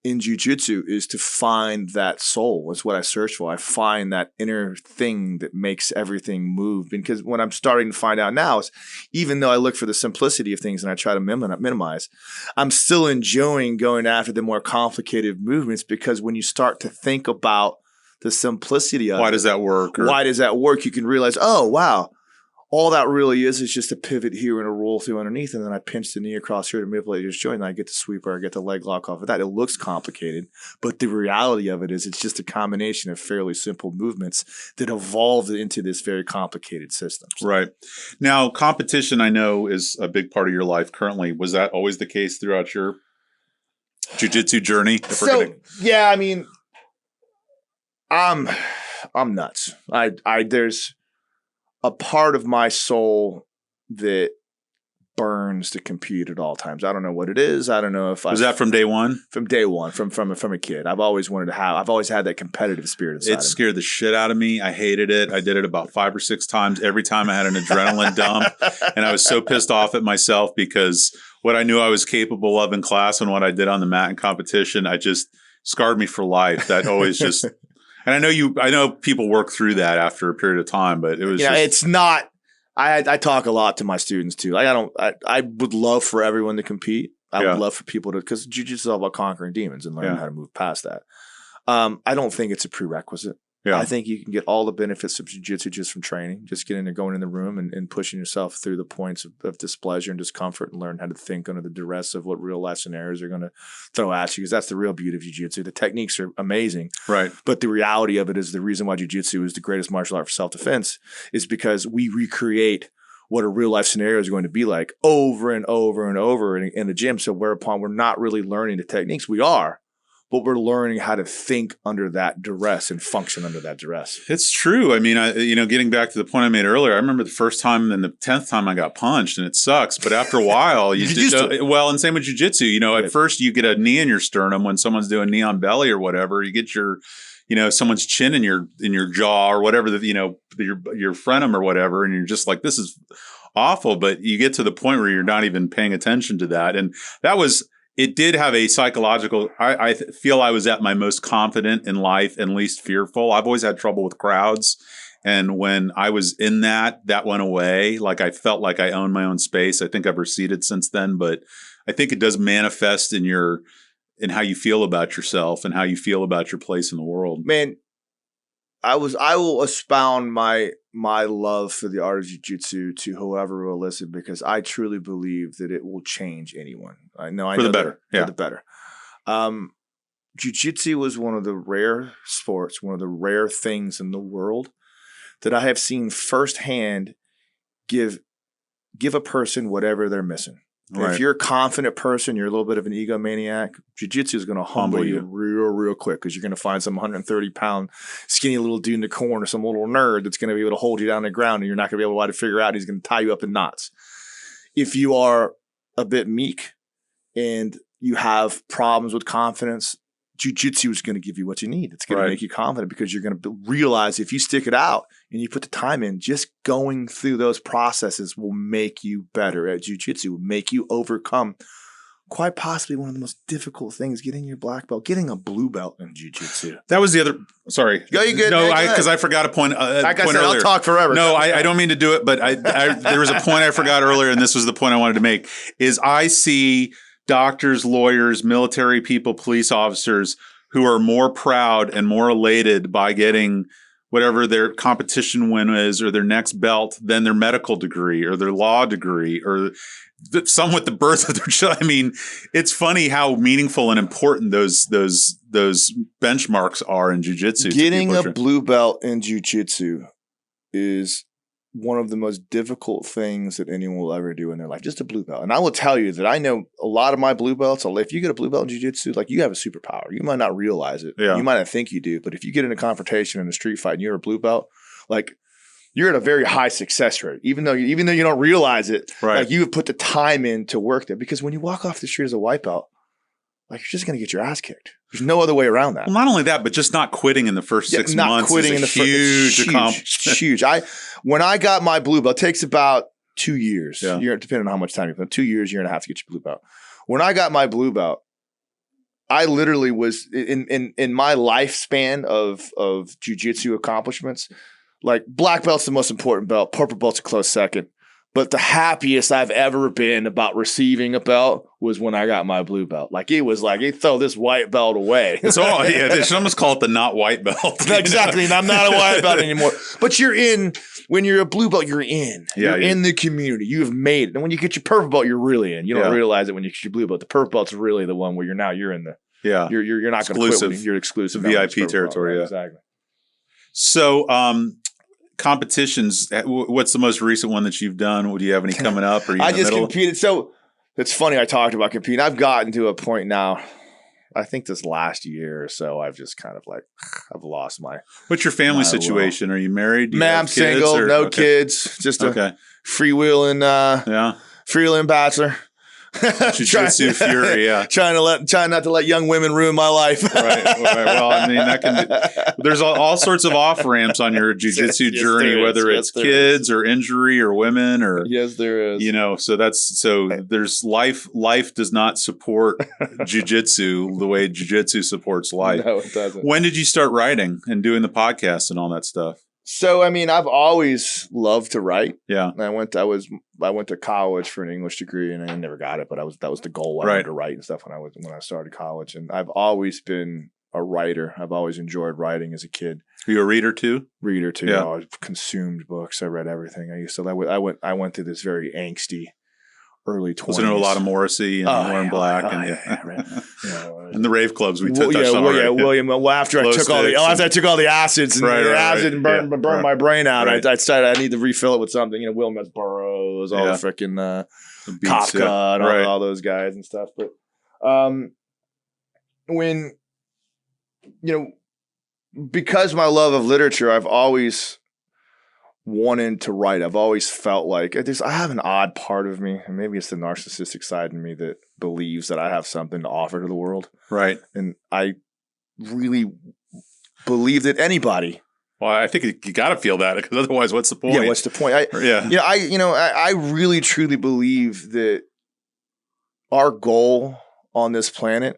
in jiu-jitsu is to find that soul. It's what I search for. I find that inner thing that makes everything move. Because what I'm starting to find out now is even though I look for the simplicity of things and I try to minimize, I'm still enjoying going after the more complicated movements because when you start to think about the simplicity of why does that work? Why does that work? You can realize, oh, wow. All that really is just a pivot here and a roll through underneath, and then I pinch the knee across here to manipulate this joint, and I get the sweep or I get the leg lock off of that. It looks complicated, but the reality of it is it's just a combination of fairly simple movements that evolved into this very complicated system. So. Right. Now, competition, I know, is a big part of your life currently. Was that always the case throughout your jiu-jitsu journey? Yeah, I mean, I'm nuts. There's a part of my soul that burns to compete at all times. I don't know what it is. I don't know if was that from day one? From day one, from a kid. I've always had that competitive spirit. It scared the shit out of me. I hated it. I did it about 5 or 6 times. Every time I had an adrenaline dump, and I was so pissed off at myself because what I knew I was capable of in class and what I did on the mat in competition, I just scarred me for life. That always just. And I know people work through that after a period of time, but it was it's not. I talk a lot to my students too. Like I would love for everyone to compete. I would love for people to, because jiu-jitsu is all about conquering demons and learning how to move past that. I don't think it's a prerequisite. Yeah. I think you can get all the benefits of jiu-jitsu just from training, just getting there, going in the room and pushing yourself through the points of displeasure and discomfort and learn how to think under the duress of what real life scenarios are going to throw at you. Because that's the real beauty of jiu-jitsu. The techniques are amazing. Right. But the reality of it is the reason why jiu-jitsu is the greatest martial art for self-defense is because we recreate what a real life scenario is going to be like over and over and over in the gym. So whereupon we're not really learning the techniques. We are. But we're learning how to think under that duress and function under that duress. It's true. I mean, getting back to the point I made earlier, I remember the first time and the 10th time I got punched, and it sucks. But after a while, and same with jiu-jitsu. At first you get a knee in your sternum when someone's doing knee on belly or whatever. You get your, someone's chin in your jaw or whatever, your frenum or whatever, and you're just like, this is awful. But you get to the point where you're not even paying attention to that, and that was. It did have a psychological, I feel I was at my most confident in life and least fearful. I've always had trouble with crowds. And when I was in that went away. Like I felt like I owned my own space. I think I've receded since then, but I think it does manifest in how you feel about yourself and how you feel about your place in the world. Man, I will expound my love for the art of jiu-jitsu to whoever will listen because I truly believe that it will change anyone. For the better. jiu-jitsu was one of the rare sports, one of the rare things in the world that I have seen firsthand give a person whatever they're missing. Right. If you're a confident person, you're a little bit of an egomaniac, jiu-jitsu is going to humble you real quick, because you're going to find some 130-pound skinny little dude in the corner, some little nerd that's going to be able to hold you down on the ground, and you're not going to be able to figure out. He's going to tie you up in knots. If you are a bit meek and you have problems with confidence, jiu-jitsu is going to give you what you need. It's going to make you confident, because you're going to realize if you stick it out and you put the time in, just going through those processes will make you better at jiu-jitsu, will make you overcome quite possibly one of the most difficult things, getting your black belt, getting a blue belt in jiu-jitsu. That was the other. Sorry. Go, you good? No, because I forgot a point. Like I said, earlier. I'll talk forever. No, I don't mean to do it, but there was a point I forgot earlier, and this was the point I wanted to make, is I see doctors, lawyers, military people, police officers who are more proud and more elated by getting whatever their competition win is, or their next belt, than their medical degree or their law degree, or some with the birth of their child. I mean, it's funny how meaningful and important those benchmarks are in jiu-jitsu. Getting a blue belt in jiu-jitsu is one of the most difficult things that anyone will ever do in their life, just a blue belt. And I will tell you that I know a lot of my blue belts. If you get a blue belt in jiu-jitsu, like, you have a superpower. You might not realize it. Yeah. You might not think you do. But if you get in a confrontation in a street fight and you're a blue belt, like, you're at a very high success rate, even though you don't realize it. Right. Like, you have put the time in to work there. Because when you walk off the street as a white belt, like, you're just going to get your ass kicked. There's no other way around that. Well, not only that, but just not quitting in the first 6 months is a huge accomplishment. It's huge. When I got my blue belt, it takes about 2 years. Yeah. Depending on how much time you put. 2 years, year and a half to get your blue belt. When I got my blue belt, I literally was in my lifespan of jiu-jitsu accomplishments. Like, black belt's the most important belt. Purple belt's a close second. But the happiest I've ever been about receiving a belt was when I got my blue belt. Like, it was like, they throw this white belt away. They should almost call it the not white belt. Exactly. And I'm not a white belt anymore. But when you're a blue belt, you're in. You're in the community. You have made it. And when you get your purple belt, you're really in. You don't realize it when you get your blue belt. The purple belt's really the one where you're in the. Yeah. You're not going to quit. You're exclusive. VIP territory. Right? Exactly. So, competitions, what's the most recent one that you've done? Do you have any coming up? Or I just competed. So it's funny, I talked about competing. I've gotten to a point now, I think this last year or so, I've just kind of like, I've lost my. What's your family situation? Are you married? Man, I'm single, no kids, just a freewheeling bachelor. Jiu-jitsu fury, yeah. Trying not to let young women ruin my life. Right. Well, I mean, that can be, there's all sorts of off ramps on your jiu-jitsu journey, whether it's kids or injury or women or yes, there is. So there's life. Life does not support jiu-jitsu the way jiu-jitsu supports life. No, it doesn't. When did you start writing and doing the podcast and all that stuff? So, I mean, I've always loved to write. Yeah. I went to college for an English degree, and I never got it, but that was the goal. I wanted to write and stuff when I started college. And I've always been a writer. I've always enjoyed writing as a kid. Are you a reader too? Reader too. Yeah. I consumed books. I read everything. I went through this very angsty early 20s. Wasn't there a lot of Morrissey and Warren Black and the rave clubs we touched on already. William. Well, after I took all the acids and and burned my brain out, I decided I need to refill it with something. William S. Burroughs, all the freaking Kafka, and all those guys and stuff. But when because my love of literature, I've always wanted to write. I've always felt like I have an odd part of me, and maybe it's the narcissistic side in me that believes that I have something to offer to the world. Right. And I really believe that anybody. Well, I think you got to feel that, because otherwise, what's the point? Yeah, what's the point? I really truly believe that our goal on this planet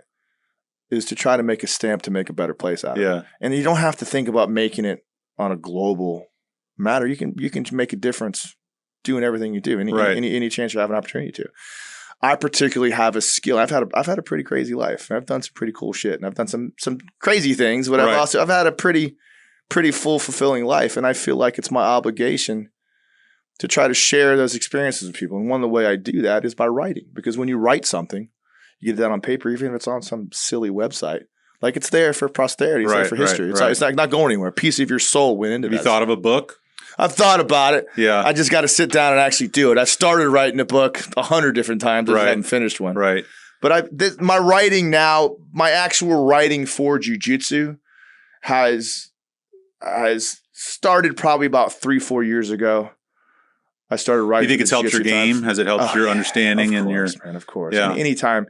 is to try to make a stamp to make a better place out of it. And you don't have to think about making it on a global matter. You can make a difference doing everything you do. Any chance you have an opportunity to. I particularly have a skill. I've had a pretty crazy life. I've done some pretty cool shit, and I've done some crazy things. But I've had a pretty full, fulfilling life, and I feel like it's my obligation to try to share those experiences with people. And one of the way I do that is by writing, because when you write something, you get it down on paper, even if it's on some silly website. Like it's there for posterity. It's there for history. It's not going anywhere. A piece of your soul went into that. Have you thought of a book? I've thought about it. Yeah. I just got to sit down and actually do it. I started writing a book 100 different times. I haven't finished one. Right. But my writing now, my actual writing for jiu-jitsu has started probably about 3-4 years ago. I started writing. You think it's helped your game? Has it helped your understanding and your? Man, of course. Yeah. I mean, anytime.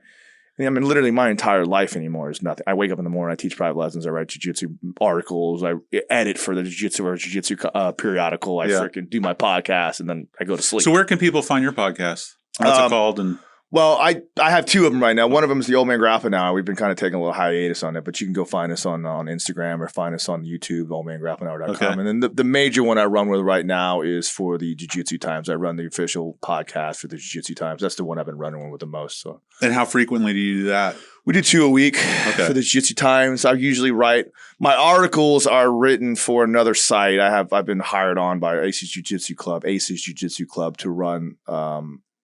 I mean, literally my entire life anymore is nothing. I wake up in the morning, I teach private lessons, I write jiu-jitsu articles, I edit for the jiu-jitsu periodical, I freaking do my podcast, and then I go to sleep. So where can people find your podcast? What's it called? And well, I have two of them right now. One of them is the Old Man Grappa Now. We've been kind of taking a little hiatus on it, but you can go find us on Instagram or find us on YouTube, oldmangrappanhour.com. Okay. And then the major one I run with right now is for the Jiu-Jitsu Times. I run the official podcast for the Jiu-Jitsu Times. That's the one I've been running with the most. So. And how frequently do you do that? We do 2 a week for the Jiu-Jitsu Times. I usually write – my articles are written for another site. I've been hired on by Aces Jiu-Jitsu Club to run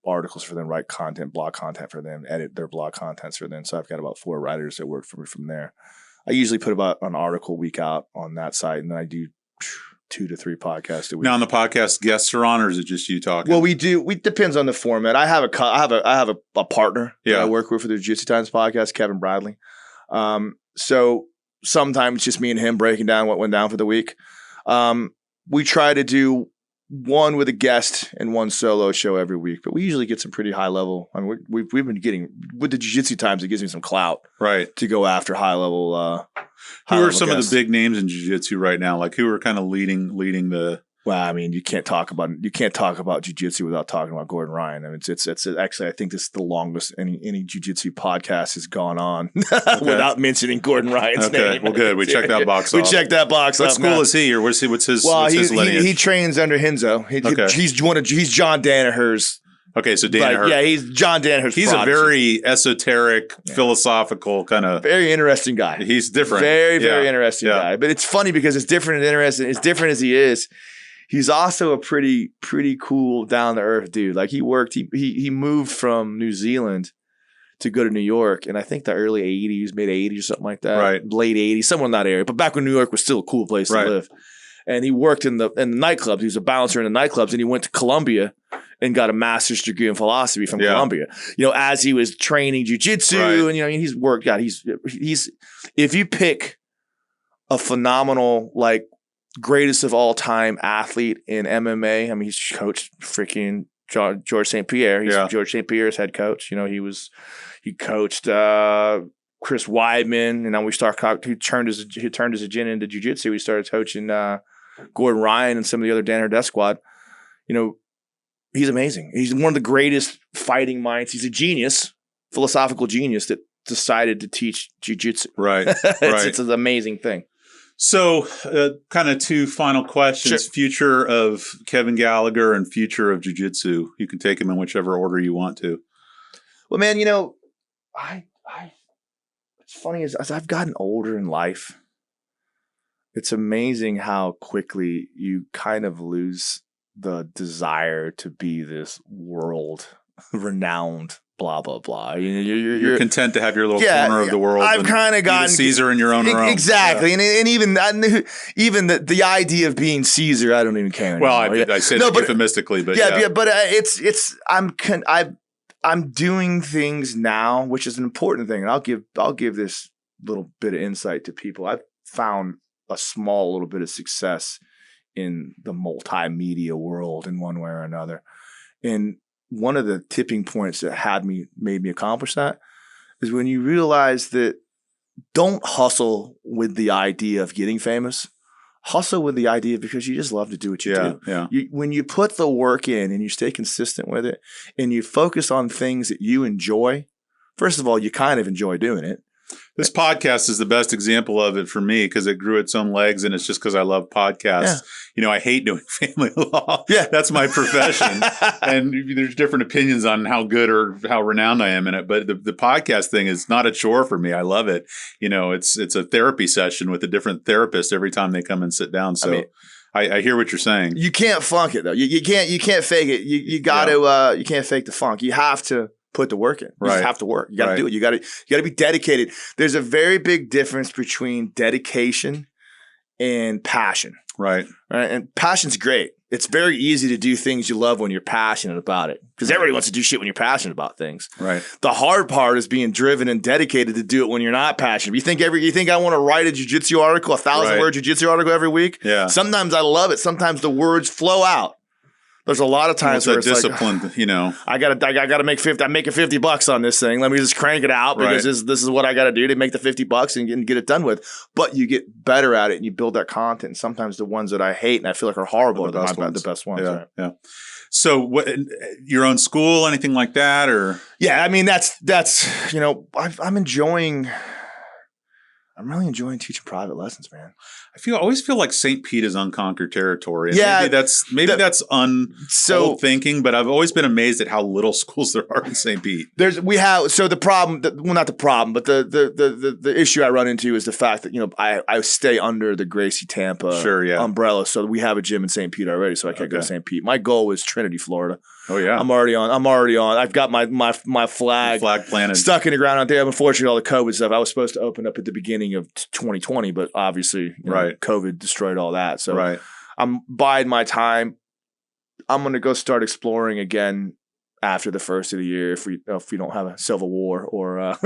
articles for them, write content, blog content for them, edit their blog contents for them. So I've got about 4 writers that work for me from there. I usually put about an article a week out on that site, and then I do 2 to 3 podcasts a week. Now on the podcast, guests are on, or is it just you talking? Well, we depends on the format. I have a partner that I work with for the Jiu-Jitsu Times podcast, Kevin Bradley. So sometimes it's just me and him breaking down what went down for the week. We try to do one with a guest and one solo show every week, but we usually get some pretty high level. I mean, we've been getting with the Jiu-Jitsu Times. It gives me some clout, right, to go after high level. Who are some of the big names in Jiu-Jitsu right now? Like who are kind of leading the? Well, I mean, you can't talk about Jiu-Jitsu without talking about Gordon Ryan. I mean, it's actually, I think this is the longest any Jiu-Jitsu podcast has gone on without mentioning Gordon Ryan's name. Well, good. We checked that box off. We checked that box off. What school is he, or what's his? Well, what's his lineage? He trains under Hinzo. He's John Danaher's. Okay, so Danaher. He's John Danaher's. He's a very esoteric, philosophical kind of very interesting guy. He's different. Very interesting guy. But it's funny because it's different and interesting. As different as he is, he's also a pretty cool, down to earth dude. Like he moved from New Zealand to go to New York, and I think the early 80s, mid 80s or something like that. Right. Late 80s, somewhere in that area. But back when New York was still a cool place to live. And he worked in the nightclubs. He was a bouncer in the nightclubs, and he went to Columbia and got a master's degree in philosophy from Columbia. You know, as he was training jiu-jitsu, and he's worked out. He's if you pick a phenomenal, like, greatest of all time athlete in MMA. I mean, he's coached freaking George St. Pierre. He's George St. Pierre's head coach. You know, he coached Chris Weidman, and now he turned his agenda into jiu-jitsu. He started coaching Gordon Ryan and some of the other Danaher Death Squad. You know, he's amazing. He's one of the greatest fighting minds. He's a genius, philosophical genius that decided to teach jiu-jitsu. Right. It's an amazing thing. So, kind of 2 final questions. Sure. Future of Kevin Gallagher and future of jiu-jitsu. You can take them in whichever order you want to. Well, man, you know, it's funny as I've gotten older in life, it's amazing how quickly you kind of lose the desire to be this world-renowned blah, blah, blah. You're content to have your little corner of the world. I've kind of gotten Caesar in your own realm. Exactly. Yeah. And even the idea of being Caesar, I don't even care anymore. Well, I said it euphemistically, but but I'm doing things now, which is an important thing. And I'll give this little bit of insight to people. I've found a small little bit of success in the multimedia world in one way or another. And one of the tipping points that made me accomplish that is when you realize that don't hustle with the idea of getting famous. Hustle with the idea because you just love to do what you do. Yeah. When you put the work in and you stay consistent with it and you focus on things that you enjoy, first of all, you kind of enjoy doing it. This podcast is the best example of it for me because it grew its own legs, and it's just because I love podcasts. Yeah. You know, I hate doing family law. Yeah. That's my profession. And there's different opinions on how good or how renowned I am in it. But the podcast thing is not a chore for me. I love it. You know, it's a therapy session with a different therapist every time they come and sit down. So I hear what you're saying. You can't funk it though. You can't fake it. You got to you can't fake the funk. You have to put the work in. You Right. just have to work. You got to do it. You got to be dedicated. There's a very big difference between dedication and passion. Right. Right. And passion's great. It's very easy to do things you love when you're passionate about it, because everybody wants to do shit when you're passionate about things. Right. The hard part is being driven and dedicated to do it when you're not passionate. You think I want to write a jiu-jitsu article, 1,000-word jiu-jitsu article every week? Yeah. Sometimes I love it. Sometimes the words flow out. There's a lot of times where it's discipline, like, you know. I gotta make 50. I'm making $50 on this thing. Let me just crank it out because this is what I gotta do to make the $50 and get it done with. But you get better at it and you build that content. And sometimes the ones that I hate and I feel like are horrible are the best ones. Yeah, right? yeah. So, what, your own school, anything like that, or? Yeah, I mean that's I'm really enjoying teaching private lessons, man. I always feel like St. Pete is unconquered territory. And Yeah, maybe that's old thinking, but I've always been amazed at how little schools there are in St. Pete. The problem, not the problem, but the issue I run into is the fact that I stay under the Gracie Tampa umbrella, so we have a gym in St. Pete already, so I can't go to St. Pete. My goal is Trinity, Florida. Oh yeah, I'm already on. I've got my flag planted, stuck in the ground out there. Unfortunately, all the COVID stuff. I was supposed to open up at the beginning of 2020, but obviously, COVID destroyed all that. So I'm biding my time. I'm going to go start exploring again after the first of the year if we don't have a civil war or a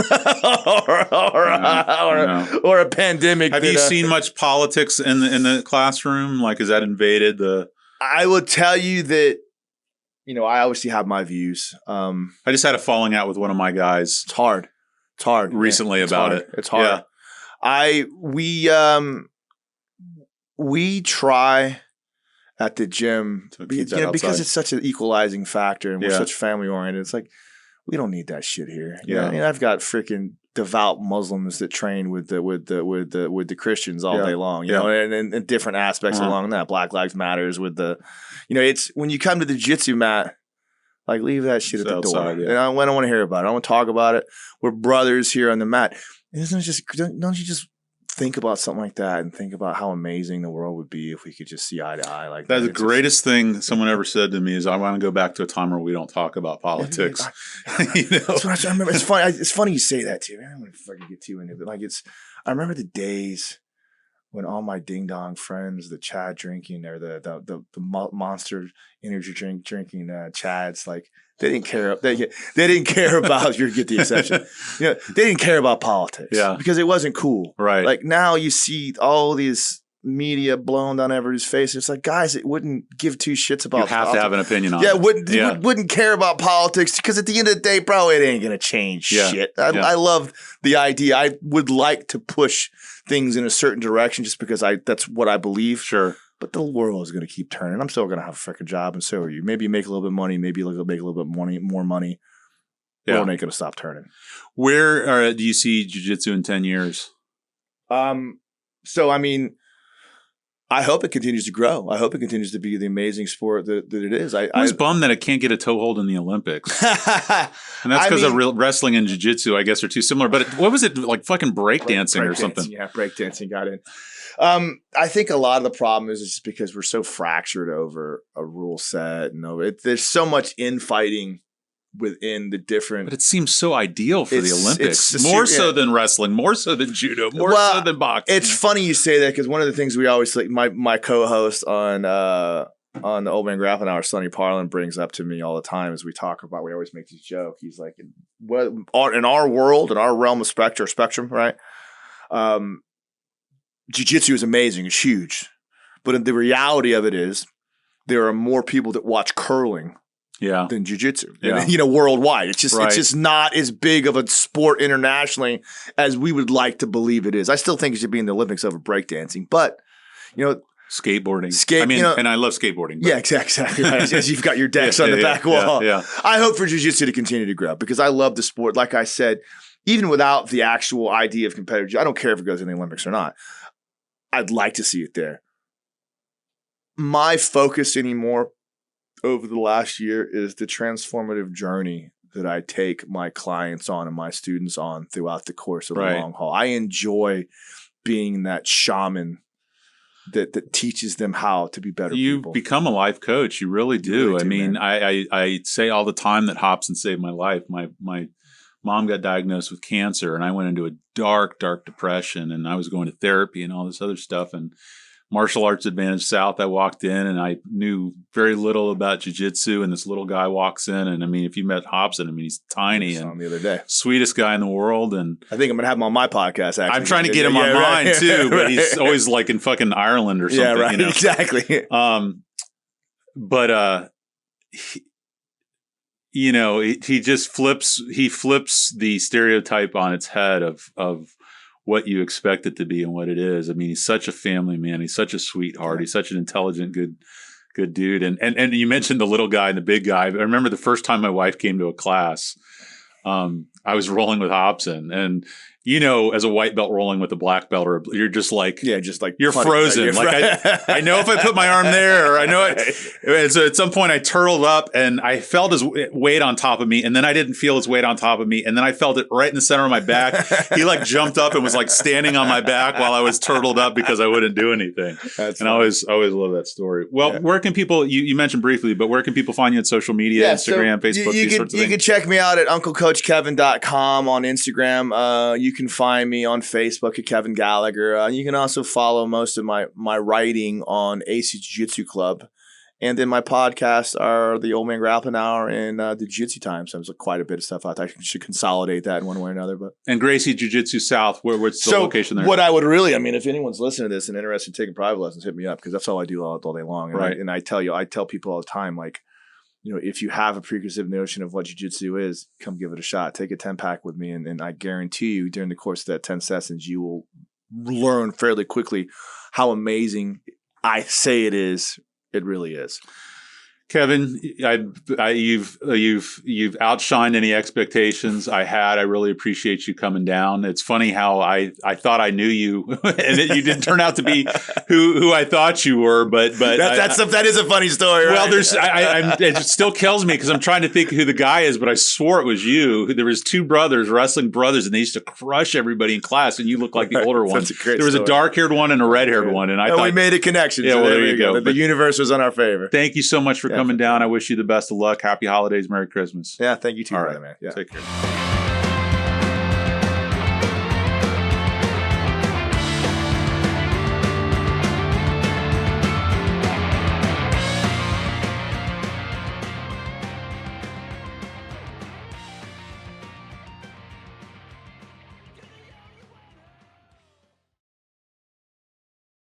pandemic. Have you seen much politics in the classroom? Like, has that invaded the? I will tell you that. I obviously have my views. I just had a falling out with one of my guys. It's hard. Recently about it. It's hard. Yeah. We try at the gym because it's such an equalizing factor and we're such family oriented. It's like we don't need that shit here. Yeah. I mean, I've got freaking devout Muslims that train with the Christians all day long, and different aspects along that. Black Lives Matters with it's when you come to the jiu-jitsu mat, like leave that shit at the door. And I don't want to hear about it. I don't want to talk about it. We're brothers here on the mat. Don't you just think about something like that and think about how amazing the world would be if we could just see eye to eye like that. That's the greatest thing someone ever said to me is I want to go back to a time where we don't talk about politics. That's what I remember. It's funny. It's funny you say that too. I don't want to fucking get too into it. I remember the days when all my ding dong friends, the Chad drinking or the Monster energy drinking Chads, like they didn't care. They didn't care about you get the exception. They didn't care about politics. Because it wasn't cool. Right. Like now you see all these media blown down everybody's face. It's like, guys, it wouldn't give two shits about. You have to have an opinion on it. Wouldn't care about politics because at the end of the day, bro, it ain't gonna change shit. I love the idea. I would like to push things in a certain direction just because that's what I believe. Sure. But the world is going to keep turning. I'm still going to have a freaking job, and so are you. Maybe you make a little bit of money. Maybe you'll make a little bit more money. The world ain't going to stop turning. Where do you see jiu-jitsu in 10 years? So, I mean, I hope it continues to grow. I hope it continues to be the amazing sport that it is. I was bummed that it can't get a toehold in the Olympics. And that's because wrestling and jiu-jitsu, I guess, are too similar. But what was it, like fucking breakdancing or something? Yeah, breakdancing got in. I think a lot of the problem is just because we're so fractured over a rule set. There's so much infighting within the different. But it seems so ideal for the Olympics. More so than wrestling, more so than judo, more so than boxing. It's funny you say that because one of the things we always like my co-host on the Old Man Grappling Hour, Sonny Parlin, brings up to me all the time as we talk about. We always make this joke. He's like, in our world, in our realm of spectrum, right? Jiu-jitsu is amazing. It's huge. But the reality of it is there are more people that watch curling than jiu-jitsu. Yeah. Worldwide. It's just not as big of a sport internationally as we would like to believe it is. I still think it should be in the Olympics over breakdancing. But, skateboarding. And I love skateboarding. Yeah, exactly. Right. As you've got your decks on the back wall. Yeah. I hope for jiu-jitsu to continue to grow because I love the sport. Like I said, even without the actual idea of competitive, I don't care if it goes in the Olympics or not. I'd like to see it there. My focus anymore over the last year is the transformative journey that I take my clients on and my students on throughout the course of the long haul. I enjoy being that shaman that teaches them how to be better You people. become a life coach. You really do. You really do, I mean, man. I say all the time that Hobson saved my life. My mom got diagnosed with cancer, and I went into a dark depression, and I was going to therapy and all this other stuff. And Martial Arts Advantage South, I walked in, and I knew very little about jiu-jitsu, and this little guy walks in, and I mean, if you met Hobson, I mean, he's tiny and the other day, sweetest guy in the world. And I think I'm gonna have him on my podcast. Actually, I'm trying to get him on mine too, but he's always like in fucking Ireland or something. Yeah, right. You know? Exactly. You know, he just flips the stereotype on its head of what you expect it to be and what it is. I mean, he's such a family man. He's such a sweetheart. He's such an intelligent, good dude. And you mentioned the little guy and the big guy. I remember the first time my wife came to a class, I was rolling with Hobson, and you know, as a white belt rolling with a black belt, or you're just like, you're frozen. I know if I put my arm there, or I know it. And so at some point I turtled up and I felt his weight on top of me, and then I didn't feel his weight on top of me, and then I felt it right in the center of my back. He like jumped up and was like standing on my back while I was turtled up because I wouldn't do anything. I always love that story. Well, where can people? You mentioned briefly, but where can people find you on social media, Instagram, Facebook, these sorts of things? You can check me out at unclecoachkevin.com on Instagram. You can find me on Facebook at Kevin Gallagher. You can also follow most of my writing on AC Jiu-Jitsu Club. And then my podcasts are the Old Man Grappling Hour and the Jiu-Jitsu Times. So there's quite a bit of stuff out there. I should consolidate that in one way or another. And Gracie Jiu-Jitsu South, what's the location there? What I would really, if anyone's listening to this and interested in taking private lessons, hit me up, because that's all I do all day long. And I tell people all the time, like, you know, if you have a preconceived notion of what jiu-jitsu is, come give it a shot. Take a 10-pack with me, and I guarantee you during the course of that 10 sessions, you will learn fairly quickly how amazing I say it is. It really is. Kevin, you've outshined any expectations I had. I really appreciate you coming down. It's funny how I thought I knew you, and you didn't turn out to be who I thought you were. But that is a funny story. Well, right? it still kills me because I'm trying to think who the guy is, but I swore it was you. There was two brothers, wrestling brothers, and they used to crush everybody in class, and you look like the older one. There was a dark-haired one and a red-haired one, and I thought we made a connection. Yeah, so well, there you go. The universe was on our favor. Thank you so much for coming down. I wish you the best of luck. Happy holidays. Merry Christmas. Yeah, thank you too, All brother, right, man. Yeah. Take care.